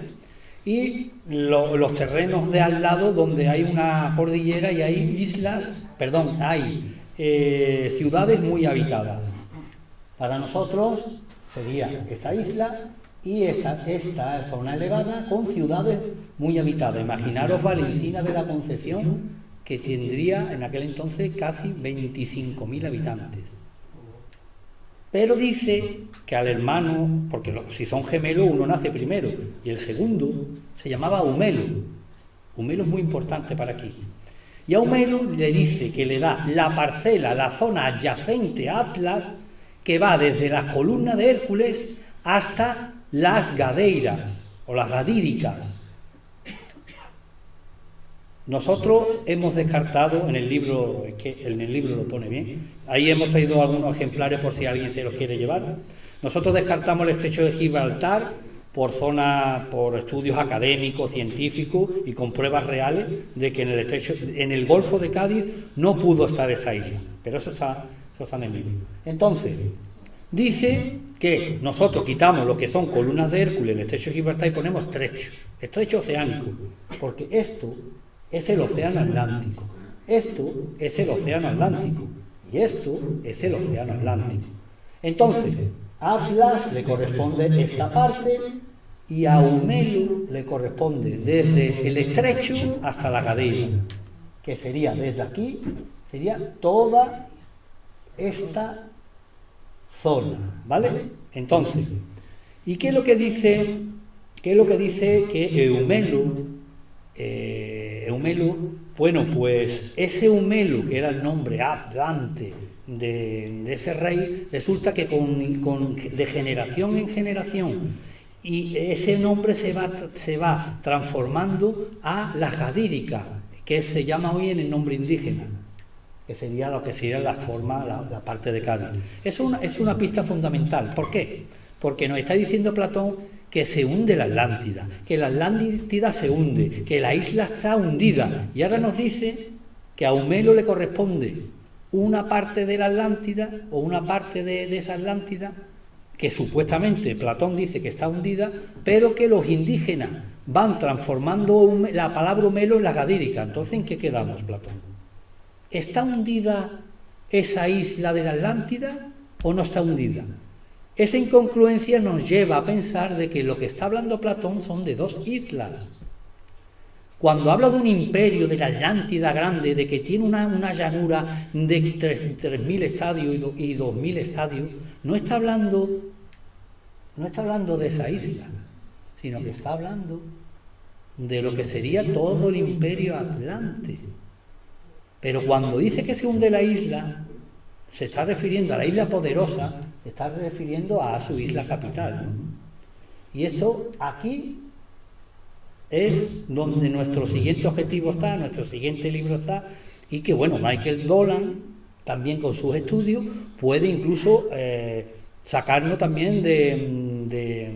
[SPEAKER 3] Y los terrenos de al lado, donde hay una cordillera y hay hay ciudades muy habitadas. Para nosotros sería esta isla y esta zona elevada con ciudades muy habitadas. Imaginaros Valencina de la Concepción, que tendría en aquel entonces casi 25.000 habitantes. Pero dice que al hermano, porque si son gemelos uno nace primero, y el segundo se llamaba Humelo. Humelo es muy importante para aquí. Y a Humelo le dice que le da la parcela, la zona adyacente a Atlas, que va desde las columnas de Hércules hasta las Gadeiras, o las Gadíricas. Nosotros hemos descartado en el libro, que en el libro lo pone bien, ahí hemos traído algunos ejemplares por si alguien se los quiere llevar. Nosotros descartamos el estrecho de Gibraltar por estudios académicos, científicos y con pruebas reales de que en el Golfo de Cádiz no pudo estar esa isla, pero eso está en el libro. Entonces, dice que nosotros quitamos lo que son columnas de Hércules, el estrecho de Gibraltar, y ponemos estrecho oceánico, porque esto es el océano Atlántico, esto es el océano Atlántico, y esto es el océano Atlántico. Entonces, a Atlas le corresponde esta parte, y a Eumelo le corresponde desde el estrecho hasta la Gadeira, que sería desde aquí, sería toda esta zona, ¿vale? Entonces, ¿y qué es lo que dice? ¿Qué es lo que dice que Eumelo, bueno, pues ese Eumelo, que era el nombre Atlante de ese rey, resulta que de generación en generación, y ese nombre se va transformando a la Jadírica, que se llama hoy en el nombre indígena, que sería lo que sería la forma, la parte de Cádiz. Es una pista fundamental. ¿Por qué? Porque nos está diciendo Platón que se hunde la Atlántida, que la Atlántida se hunde, que la isla está hundida, y ahora nos dice que a Eumelo le corresponde una parte de la Atlántida, o una parte de esa Atlántida, que supuestamente Platón dice que está hundida, pero que los indígenas van transformando la palabra Eumelo en la Gadírica. Entonces, ¿en qué quedamos, Platón? ¿Está hundida esa isla de la Atlántida o no está hundida? Esa incongruencia nos lleva a pensar de que lo que está hablando Platón son de dos islas. Cuando habla de un imperio de la Atlántida grande, de que tiene una llanura de 3.000 estadios y 2.000 estadios, no está hablando de esa isla, sino que está hablando de lo que sería todo el imperio atlante. Pero cuando dice que se hunde la isla, se está refiriendo a la isla poderosa, se está refiriendo a su isla capital, ¿no? Y esto aquí es donde nuestro siguiente objetivo está, nuestro siguiente libro está, y que bueno, Michael Dolan también con sus estudios puede incluso sacarnos también de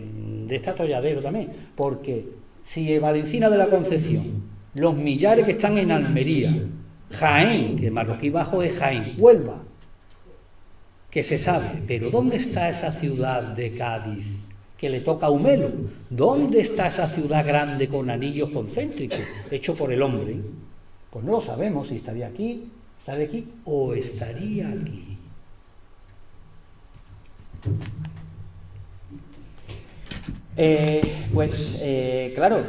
[SPEAKER 3] este atolladero también, porque si Valencina de la Concepción, los millares que están en Almería, Jaén, que Marroquí Bajo es Jaén, Huelva, que se sabe, pero ¿dónde está esa ciudad de Cádiz que le toca a Eumelo? ¿Dónde está esa ciudad grande con anillos concéntricos, hecho por el hombre? Pues no lo sabemos, si estaría aquí o estaría aquí.
[SPEAKER 4] Claro,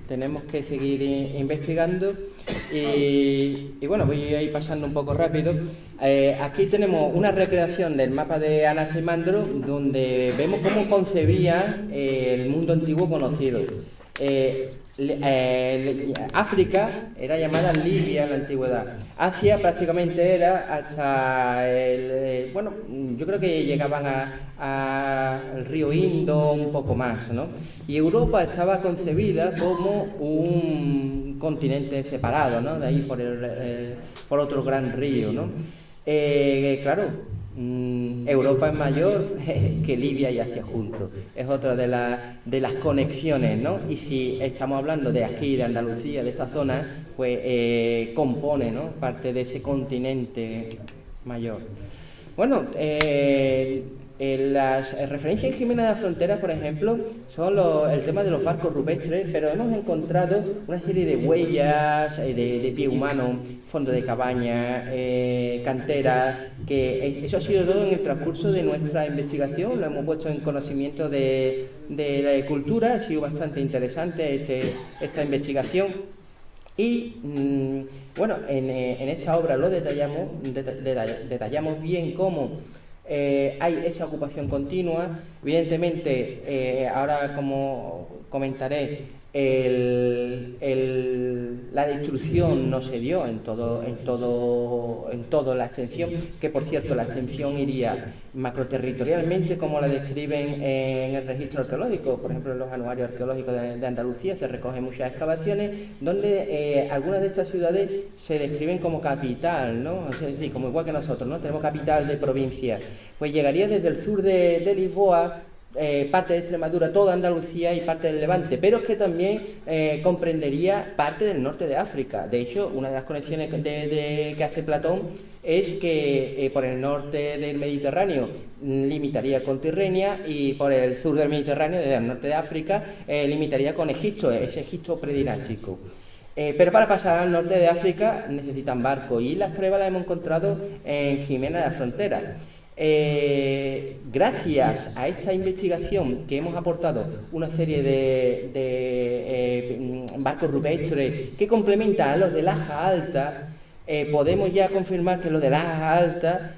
[SPEAKER 4] tenemos que seguir investigando y bueno, voy a ir pasando un poco rápido. Aquí tenemos una recreación del mapa de Anaximandro, donde vemos cómo concebía el mundo antiguo conocido. África era llamada Libia en la antigüedad. Asia prácticamente era hasta yo creo que llegaban al río Indo, un poco más, ¿no? Y Europa estaba concebida como un continente separado, ¿no? De ahí por otro gran río, ¿no? Claro. Europa es mayor que Libia y Asia juntos. Es otra de las conexiones, ¿no? Y si estamos hablando de aquí, de Andalucía, de esta zona, pues compone, ¿no?, parte de ese continente mayor. Bueno, las referencias en Jimena de las Fronteras, por ejemplo, son el tema de los barcos rupestres, pero hemos encontrado una serie de huellas de pie humano, fondo de cabaña, canteras, que eso ha sido todo en el transcurso de nuestra investigación. Lo hemos puesto en conocimiento de la cultura. Ha sido bastante interesante esta investigación. Y bueno, en esta obra lo detallamos bien cómo hay esa ocupación continua. Evidentemente, ahora como comentaré, la destrucción no se dio en toda la extensión, que por cierto la extensión iría macroterritorialmente, como la describen en el registro arqueológico. Por ejemplo, en los anuarios arqueológicos de Andalucía se recogen muchas excavaciones donde algunas de estas ciudades se describen como capital, ¿no? Es decir, como igual que nosotros, ¿no? Tenemos capital de provincia. Pues llegaría desde el sur de Lisboa parte de Extremadura, toda Andalucía y parte del Levante, pero es que también comprendería parte del norte de África. De hecho, una de las conexiones que hace Platón es que por el norte del Mediterráneo limitaría con Tirrenia y por el sur del Mediterráneo, desde el norte de África, limitaría con Egipto, ese Egipto predinástico. Pero para pasar al norte de África necesitan barco y las pruebas las hemos encontrado en Jimena de la Frontera. Gracias a esta investigación que hemos aportado una serie de barcos rupestres que complementan a los de Laja Alta, podemos ya confirmar que los de Laja Alta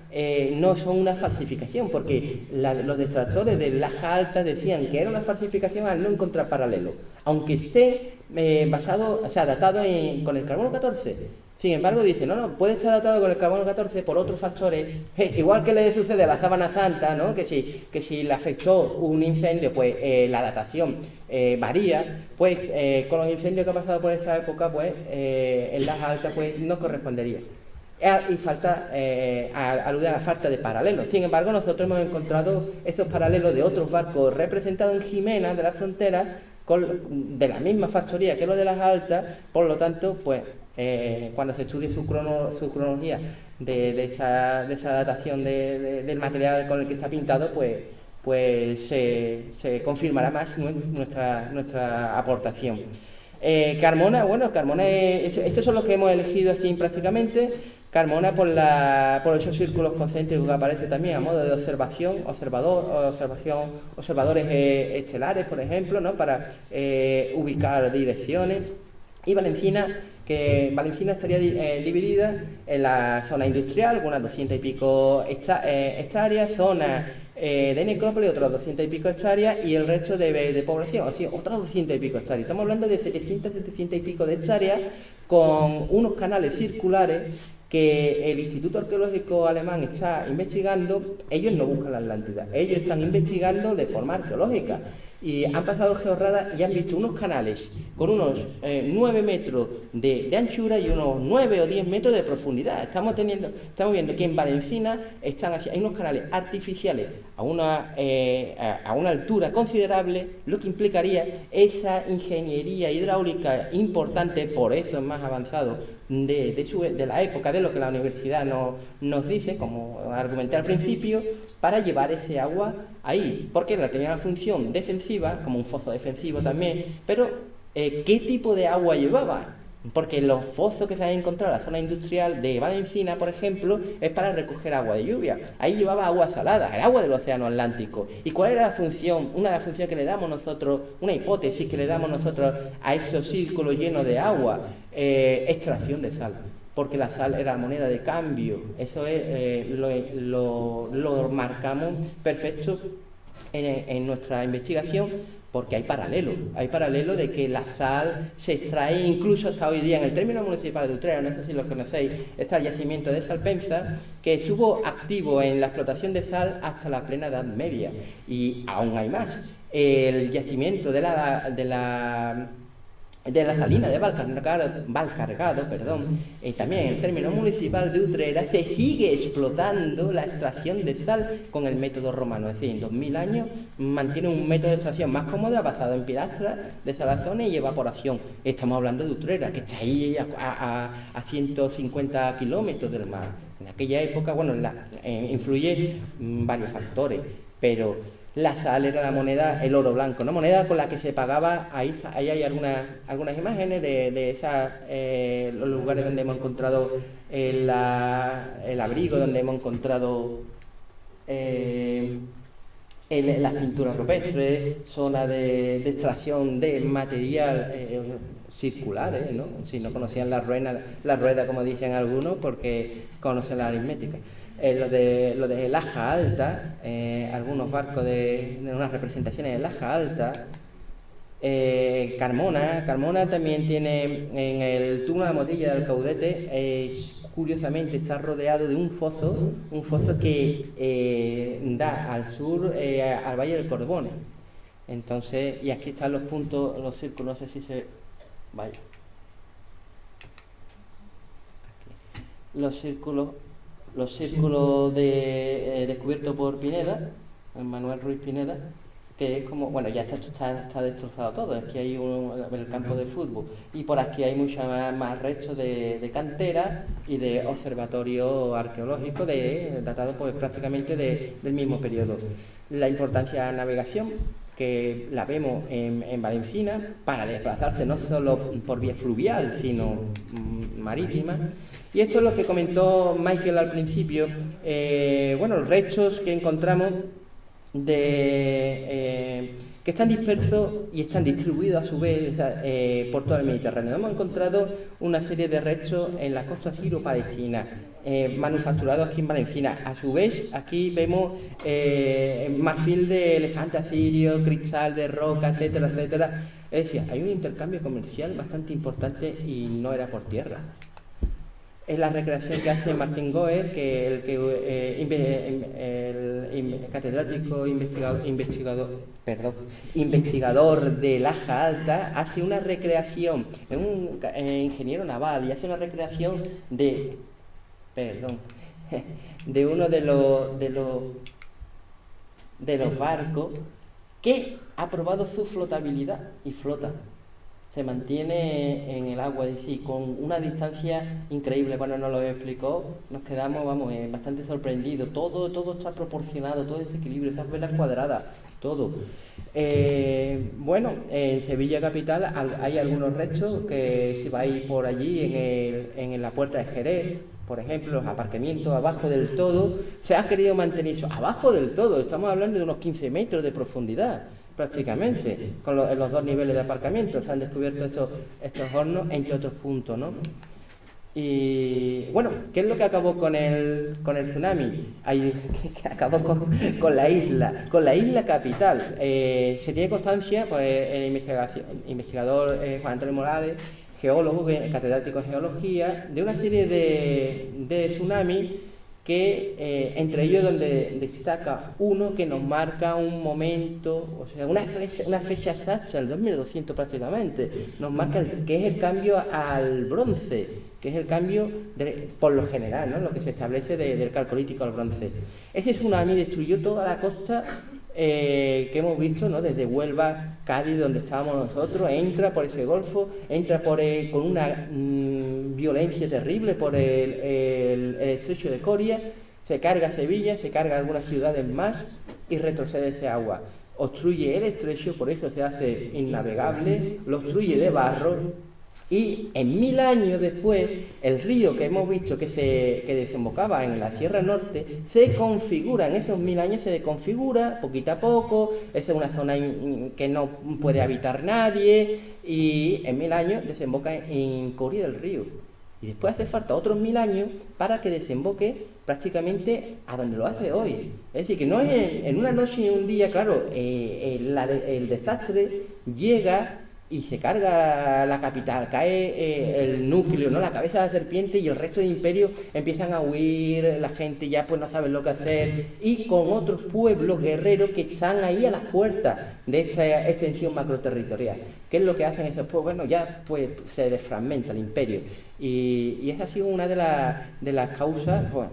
[SPEAKER 4] no son una falsificación, porque los detractores de Laja Alta decían que era una falsificación al no encontrar paralelo, aunque esté datado con el carbono 14. Sin embargo, dice, no, puede estar datado con el carbono 14 por otros factores, igual que le sucede a la Sábana Santa, ¿no? que si le afectó un incendio, pues la datación varía, pues con los incendios que ha pasado por esa época, pues en las altas pues no correspondería. Y falta, alude a la falta de paralelos. Sin embargo, nosotros hemos encontrado esos paralelos de otros barcos representados en Jimena de la Frontera, de la misma factoría que los de las altas, por lo tanto, pues cuando se estudie su cronología de esa datación del material con el que está pintado, pues se confirmará más nuestra aportación. Carmona, estos son los que hemos elegido así prácticamente. Carmona por esos círculos concéntricos que aparece también a modo de observadores estelares, por ejemplo, ¿no? Para ubicar direcciones. Y Valencina, que Valencina estaría dividida en la zona industrial, unas 200 y pico hectáreas, zona de necrópolis, otras 200 y pico hectáreas, y el resto de población, así, otras 200 y pico hectáreas. Estamos hablando de 700 y pico de hectáreas, con unos canales circulares que el Instituto Arqueológico Alemán está investigando. Ellos no buscan la Atlántida, ellos están investigando de forma arqueológica. Y han pasado georradas y han visto unos canales con unos 9 metros de anchura y unos 9 o 10 metros de profundidad. Estamos viendo que en Valencina hay unos canales artificiales a una altura considerable, lo que implicaría esa ingeniería hidráulica importante, por eso es más avanzado de la época, de lo que la universidad nos dice, como argumenté al principio, para llevar ese agua ahí, porque tenía una función defensiva, como un foso defensivo también, pero ¿qué tipo de agua llevaba? Porque los pozos que se han encontrado en la zona industrial de Valencina, por ejemplo, es para recoger agua de lluvia. Ahí llevaba agua salada, el agua del océano Atlántico. ¿Y cuál era la función? Una de las funciones que le damos nosotros, una hipótesis que le damos nosotros a esos círculos llenos de agua, extracción de sal. Porque la sal era la moneda de cambio. Eso es, lo marcamos perfecto en nuestra investigación, porque hay paralelo de que la sal se extrae incluso hasta hoy día. En el término municipal de Utrera, no sé si lo conocéis, está el yacimiento de Salpenza, que estuvo activo en la explotación de sal hasta la plena Edad Media, y aún hay más. El yacimiento de la salina de Valcargado, también en el término municipal de Utrera se sigue explotando la extracción de sal con el método romano, es decir, en 2000 años mantiene un método de extracción más cómodo basado en pilastras de salazones y evaporación. Estamos hablando de Utrera, que está ahí a 150 kilómetros del mar. En aquella época, influye varios factores, pero la sal era la moneda, el oro blanco, ¿no? Moneda con la que se pagaba. Ahí hay algunas imágenes de los lugares donde hemos encontrado el abrigo, donde hemos encontrado las pinturas rupestres, zona de extracción de material circulares, ¿no? Si no conocían la rueda, como dicen algunos, porque conocen la aritmética. Lo de Laja Alta, algunos barcos de unas representaciones de Laja Alta. Carmona también tiene en el túmulo de la Motilla del Caudete, curiosamente está rodeado de un foso que da al sur al Valle del Cordobone. Entonces, y aquí están los puntos, los círculos, no sé si se vaya. Aquí. Los círculos descubiertos por Pineda, Manuel Ruiz Pineda, que es como, bueno, ya está destrozado todo, aquí hay el campo de fútbol y por aquí hay mucho más restos de cantera y de observatorio arqueológico datado pues prácticamente del mismo periodo. La importancia de la navegación, que la vemos en Valencina, para desplazarse no solo por vía fluvial, sino marítima. Y esto es lo que comentó Michael al principio, bueno, los restos que encontramos que están dispersos y están distribuidos a su vez por todo el Mediterráneo. Hemos encontrado una serie de restos en la costa siro-palestina, manufacturados aquí en Valencina. A su vez, aquí vemos marfil de elefante asirio, cristal de roca, etcétera, etcétera. Es decir, hay un intercambio comercial bastante importante y no era por tierra. Es la recreación que hace Martin Goer, que el catedrático investigador de Laja Alta, hace una recreación, es un ingeniero naval, y hace una recreación de uno de los barcos que ha probado su flotabilidad y flota. Se mantiene en el agua, es decir, con una distancia increíble. Cuando nos lo explicó, nos quedamos, bastante sorprendidos. Todo está proporcionado, todo ese equilibrio, esas velas cuadradas, todo. Bueno, en Sevilla capital hay algunos restos que si vais por allí, en la puerta de Jerez, por ejemplo, los aparcamientos abajo del todo, se ha querido mantener eso, abajo del todo, estamos hablando de unos 15 metros de profundidad, prácticamente, en los dos niveles de aparcamiento, se han descubierto estos hornos, entre otros puntos, ¿no? Y bueno, ¿qué es lo que acabó con el tsunami? Que acabó con la isla capital. Se tiene constancia por el investigador Juan Antonio Morales, geólogo, catedrático en geología, de una serie de tsunamis que entre ellos donde destaca uno que nos marca un momento, o sea, una fecha exacta, el 2200 prácticamente, nos marca que es el cambio al bronce, que es el cambio por lo general, ¿no? Lo que se establece del calcolítico al bronce. Ese tsunami destruyó toda la costa que hemos visto, ¿no? Desde Huelva, Cádiz, donde estábamos nosotros, entra por ese golfo, entra con una violencia terrible por el estrecho de Coria, se carga Sevilla, se carga algunas ciudades más y retrocede ese agua. Obstruye el estrecho, por eso se hace innavegable, lo obstruye de barro. Y en 1000 años después, el río que hemos visto que desembocaba en la Sierra Norte, se configura, en esos 1000 años se desconfigura poquito a poco, es una zona que no puede habitar nadie, y en 1000 años desemboca en Coria del Río. Y después hace falta otros 1000 años para que desemboque prácticamente a donde lo hace hoy. Es decir, que no es en una noche y un día, claro, el desastre llega y se carga la capital, cae el núcleo, ¿no? La cabeza de la serpiente, y el resto del imperio empiezan a huir, la gente ya pues no sabe lo que hacer, y con otros pueblos guerreros que están ahí a las puertas de esta extensión macroterritorial. ¿Qué es lo que hacen esos pueblos? Bueno, ya pues se desfragmenta el imperio, y esa ha sido una de las causas, bueno,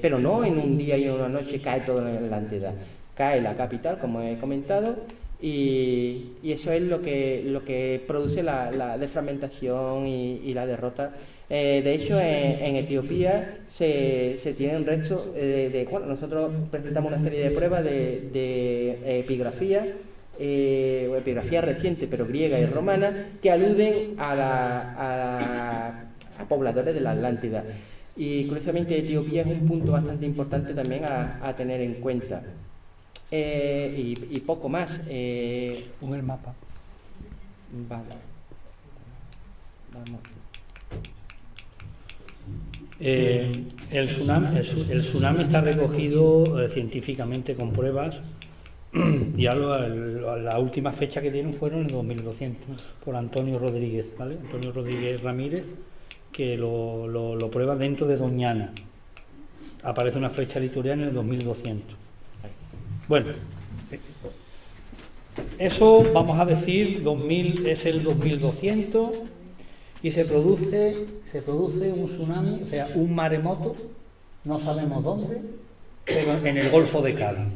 [SPEAKER 4] pero no en un día y en una noche cae todo en la Atlántida, cae la capital, como he comentado, y eso es lo que produce la desfragmentación y la derrota. De hecho, en Etiopía se tienen restos bueno, nosotros presentamos una serie de pruebas de epigrafía, epigrafía reciente, pero griega y romana, que aluden a pobladores de la Atlántida. Y curiosamente Etiopía es un punto bastante importante también a tener en cuenta. Y poco más.
[SPEAKER 3] Pon el mapa.
[SPEAKER 4] Vale. Vamos.
[SPEAKER 3] El tsunami está recogido científicamente con pruebas. Ya la última fecha que dieron fueron en 2200 por Antonio Rodríguez, ¿vale? Antonio Rodríguez Ramírez, que lo prueba dentro de Doñana. Aparece una fecha lituriana en el 2200. Bueno, eso vamos a decir 2000 es el 2200 y se produce un tsunami, o sea, un maremoto, no sabemos dónde, pero en el Golfo de Cádiz.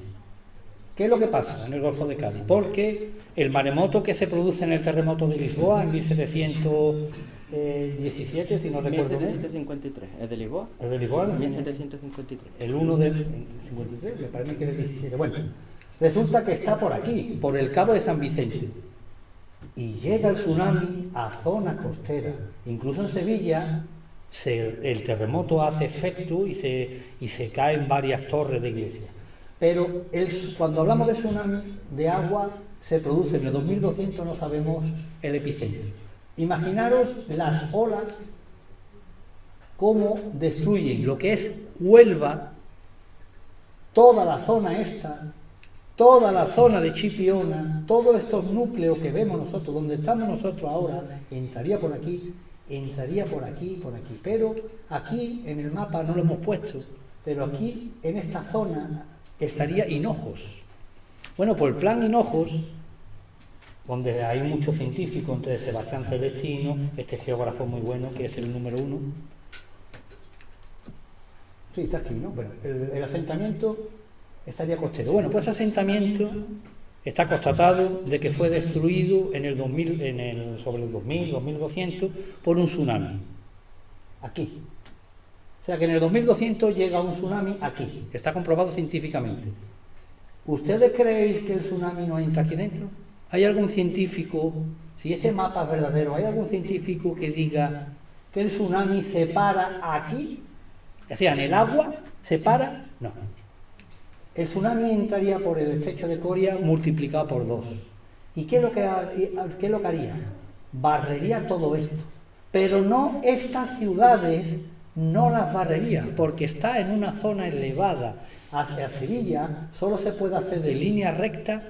[SPEAKER 3] ¿Qué es lo que pasa en el Golfo de Cádiz? Porque el maremoto que se produce en el terremoto de Lisboa en 1717, si no recuerdo bien.
[SPEAKER 4] 1753, ¿es de Lisboa?
[SPEAKER 3] ¿El de Lisboa?
[SPEAKER 4] 1753.
[SPEAKER 3] El 1 del 53, me parece que era el 17. Bueno, resulta que está por aquí, por el Cabo de San Vicente. Y llega el tsunami a zona costera. Incluso en Sevilla el terremoto hace efecto y se caen varias torres de iglesia. Pero cuando hablamos de tsunamis de agua, se produce en el 2200, no sabemos el epicentro. Imaginaros las olas, cómo destruyen lo que es Huelva, toda la zona esta, toda la zona de Chipiona, todos estos núcleos que vemos nosotros, donde estamos nosotros ahora, entraría por aquí, por aquí. Pero aquí en el mapa no lo hemos puesto, pero aquí en esta zona estaría Hinojos. Bueno, por el plan Hinojos, donde hay muchos científicos, entre Sebastián Celestino, este geógrafo muy bueno, que es el número 1. Sí, está aquí, ¿no? Bueno, el asentamiento estaría costero. Bueno, pues ese asentamiento está constatado de que fue destruido en el 2000, sobre el 2000, 2200, por un tsunami. Aquí. O sea que en el 2200 llega un tsunami aquí. Está comprobado científicamente. ¿Ustedes creéis que el tsunami no entra aquí dentro? ¿Hay algún científico, si este mapa es verdadero, hay algún científico que diga que el tsunami se para aquí? O sea, en el agua se para. No. El tsunami entraría por el estrecho de Coria multiplicado por 2. ¿Y qué es lo que haría? Barrería todo esto. Pero no estas ciudades, no las barrería, porque está en una zona elevada. Hacia Sevilla solo se puede hacer de línea recta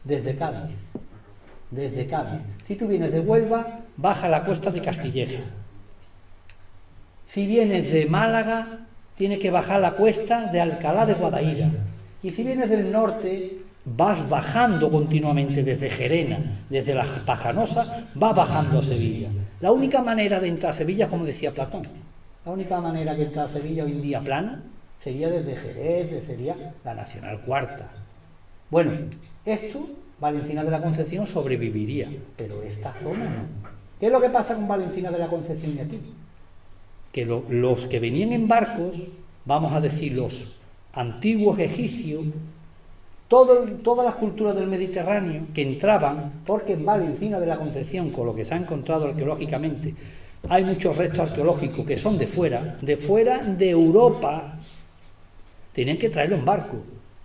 [SPEAKER 3] desde Cádiz. Desde Cádiz. Si tú vienes de Huelva, baja la cuesta de Castilleja. Si vienes de Málaga, tienes que bajar la cuesta de Alcalá de Guadaira. Y si vienes del norte, vas bajando continuamente desde Gerena, desde la Pajanosa, vas bajando a Sevilla. La única manera de entrar a Sevilla, como decía Platón, la única manera de entrar a Sevilla hoy en día plano, sería desde Jerez, sería la Nacional Cuarta. Bueno, esto, Valencina de la Concepción sobreviviría, pero esta zona no. ¿Qué es lo que pasa con Valencina de la Concepción y aquí? Que los que venían en barcos, vamos a decir los antiguos egipcios, todas las culturas del Mediterráneo que entraban, porque en Valencina de la Concepción, con lo que se ha encontrado arqueológicamente, hay muchos restos arqueológicos que son de fuera de Europa, tenían que traerlo en barco,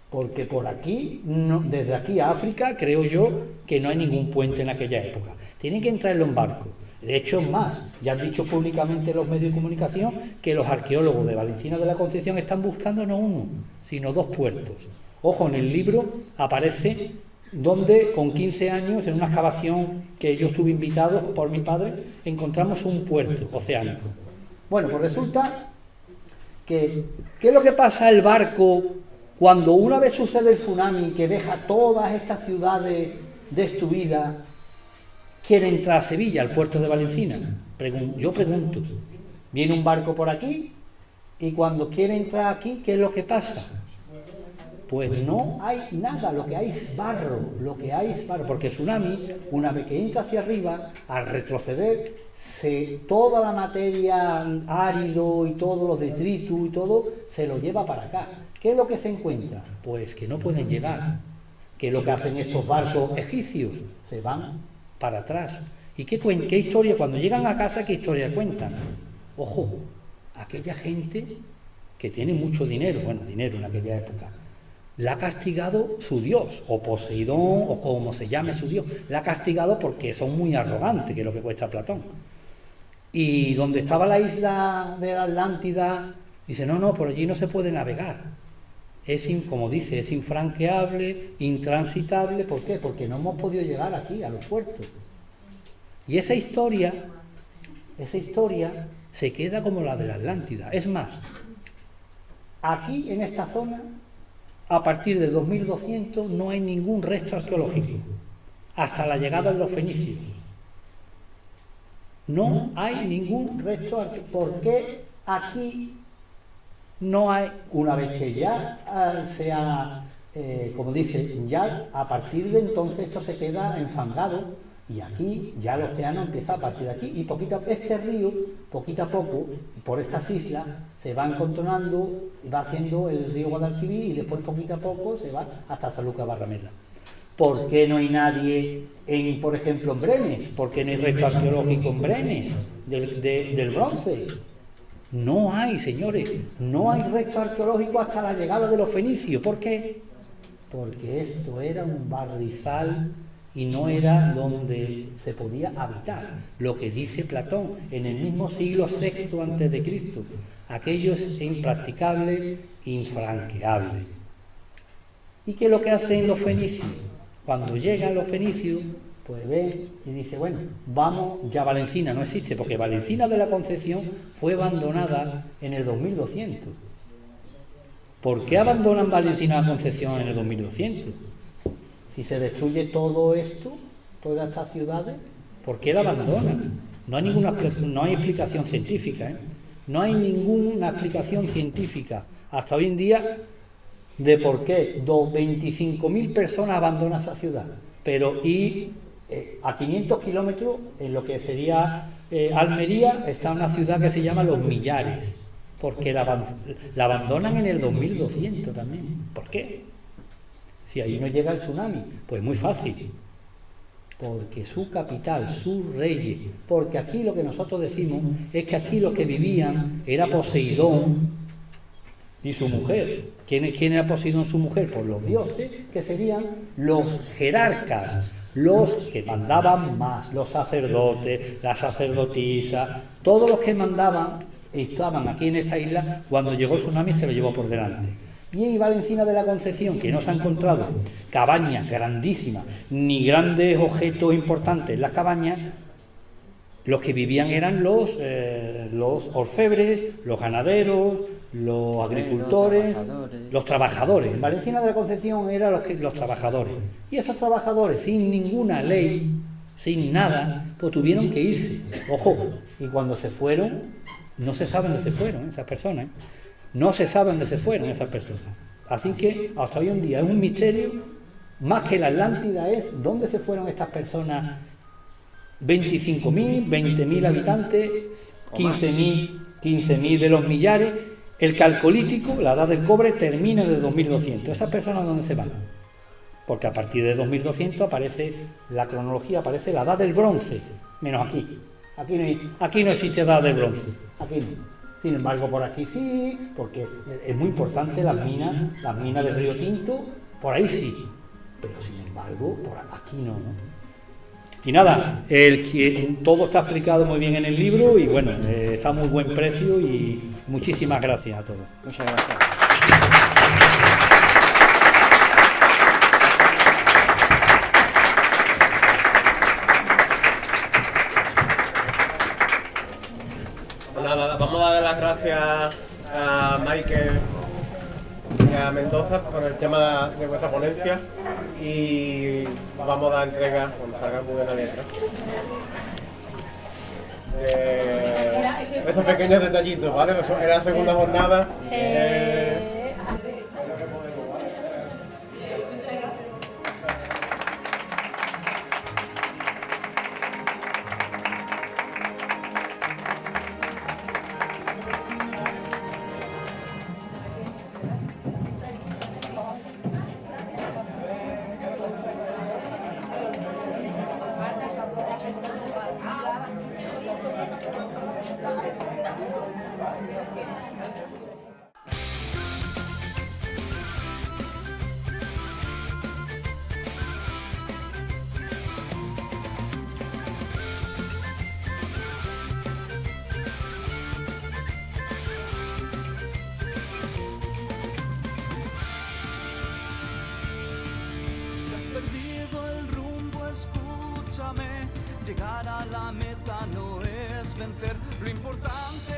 [SPEAKER 3] porque por aquí, desde aquí a África, creo yo que no hay ningún puente en aquella época. Tienen que traerlo en barco. De hecho, más, ya han dicho públicamente los medios de comunicación que los arqueólogos de Valencina de la Concepción están buscando no uno, sino 2 puertos. Ojo, en el libro aparece donde con 15 años, en una excavación que yo estuve invitado por mi padre, encontramos un puerto oceánico. Bueno, pues resulta que, ¿qué es lo que pasa al barco cuando una vez sucede el tsunami que deja todas estas ciudades destruidas? ¿Quiere entrar a Sevilla, al puerto de Valencina? Yo pregunto, viene un barco por aquí y cuando quiere entrar aquí, ¿qué es lo que pasa? Pues no hay nada, lo que hay es barro, porque el tsunami, una vez que entra hacia arriba, al retroceder, toda la materia árido y todos los detritus y todo, se lo lleva para acá. ¿Qué es lo que se encuentra? Pues que no pueden llegar. ¿Qué es lo que hacen estos barcos egipcios? Se van para atrás. ¿Y qué historia? Cuando llegan a casa, ¿qué historia cuentan? Ojo, aquella gente que tiene mucho dinero, bueno, dinero en aquella época, la ha castigado su Dios, o Poseidón, o como se llame su Dios, la ha castigado porque son muy arrogantes, que es lo que cuesta Platón. Y donde estaba la isla de la Atlántida, dice, no, por allí no se puede navegar. Como dice, es infranqueable, intransitable. ¿Por qué? Porque no hemos podido llegar aquí, a los puertos. Y esa historia se queda como la de la Atlántida. Es más, aquí en esta zona, a partir de 2200 no hay ningún resto arqueológico, hasta la llegada de los fenicios. No hay ningún resto arqueológico. ¿Por qué aquí no hay, una vez que ya se ha como dice, ya a partir de entonces esto se queda enfangado y aquí ya el océano empieza a partir de aquí y este río, poquito a poco, por estas islas, se va encontrando y va haciendo el río Guadalquivir y después poquito a poco se va hasta Sanlúcar Barrameda. ¿Por qué no hay nadie, por ejemplo, en Brenes? ¿Por qué no hay resto arqueológico en Brenes del bronce? No hay, señores, no hay resto arqueológico hasta la llegada de los fenicios. ¿Por qué? Porque esto era un barrizal y no era donde se podía habitar. Lo que dice Platón, en el mismo siglo VI a.C., aquello es impracticable, infranqueable. ¿Y qué es lo que hacen los fenicios? Cuando llegan los fenicios, pues ven y dice, bueno, vamos, ya Valencina no existe, porque Valencina de la Concepción fue abandonada en el 2200. ¿Por qué abandonan Valencina de la Concepción en el 2200? Si se destruye todo esto, todas estas ciudades, ¿por qué la abandonan? No hay explicación científica, ¿eh? No hay ninguna explicación científica hasta hoy en día de por qué 25.000 personas abandonan esa ciudad. Pero a 500 kilómetros, en lo que sería Almería, está una ciudad que se llama Los Millares, porque la abandonan en el 2200 también. ¿Por qué? Si ahí no llega el tsunami, pues muy fácil, porque su capital, sus reyes, porque aquí lo que nosotros decimos es que aquí los que vivían era Poseidón y su mujer. ¿Quién era Poseidón y su mujer? Pues los dioses, que serían los jerarcas, los que mandaban más, los sacerdotes, las sacerdotisas, todos los que mandaban estaban aquí en esta isla. Cuando llegó el tsunami se lo llevó por delante. Y en Valencina de la Concepción, que no se han encontrado cabañas grandísimas, ni grandes objetos importantes en las cabañas, los que vivían eran los orfebres, los ganaderos, los agricultores, los trabajadores. En Valencina de la Concepción eran los trabajadores. Y esos trabajadores, sin ninguna ley, sin nada, pues tuvieron que irse. Ojo, y cuando se fueron, no se sabe dónde se fueron esas personas, ¿eh? No se sabe dónde se fueron esas personas. Así que hasta hoy en día es un misterio, más que la Atlántida es dónde se fueron estas personas. 25.000, 20.000 habitantes, 15.000 de los millares. El calcolítico, la edad del cobre, termina en el 2200. ¿Esas personas dónde se van? Porque a partir de 2200 aparece la cronología, aparece la edad del bronce, menos aquí. Aquí no existe edad del bronce, aquí no. Sin embargo, por aquí sí, porque es muy importante las minas del Río Tinto, por ahí sí, pero sin embargo, por aquí no, ¿no? Y nada, todo está explicado muy bien en el libro y bueno, está a muy buen precio y muchísimas gracias a todos.
[SPEAKER 4] Muchas gracias.
[SPEAKER 2] Nada, vamos a dar las gracias a Michael y a Mendoza por el tema de vuestra ponencia y vamos a dar entrega cuando salga muy buena letra. Estos pequeños detallitos, ¿vale? Era la segunda jornada.
[SPEAKER 1] Si has perdido el rumbo, escúchame. Llegar a la meta no es vencer. Lo importante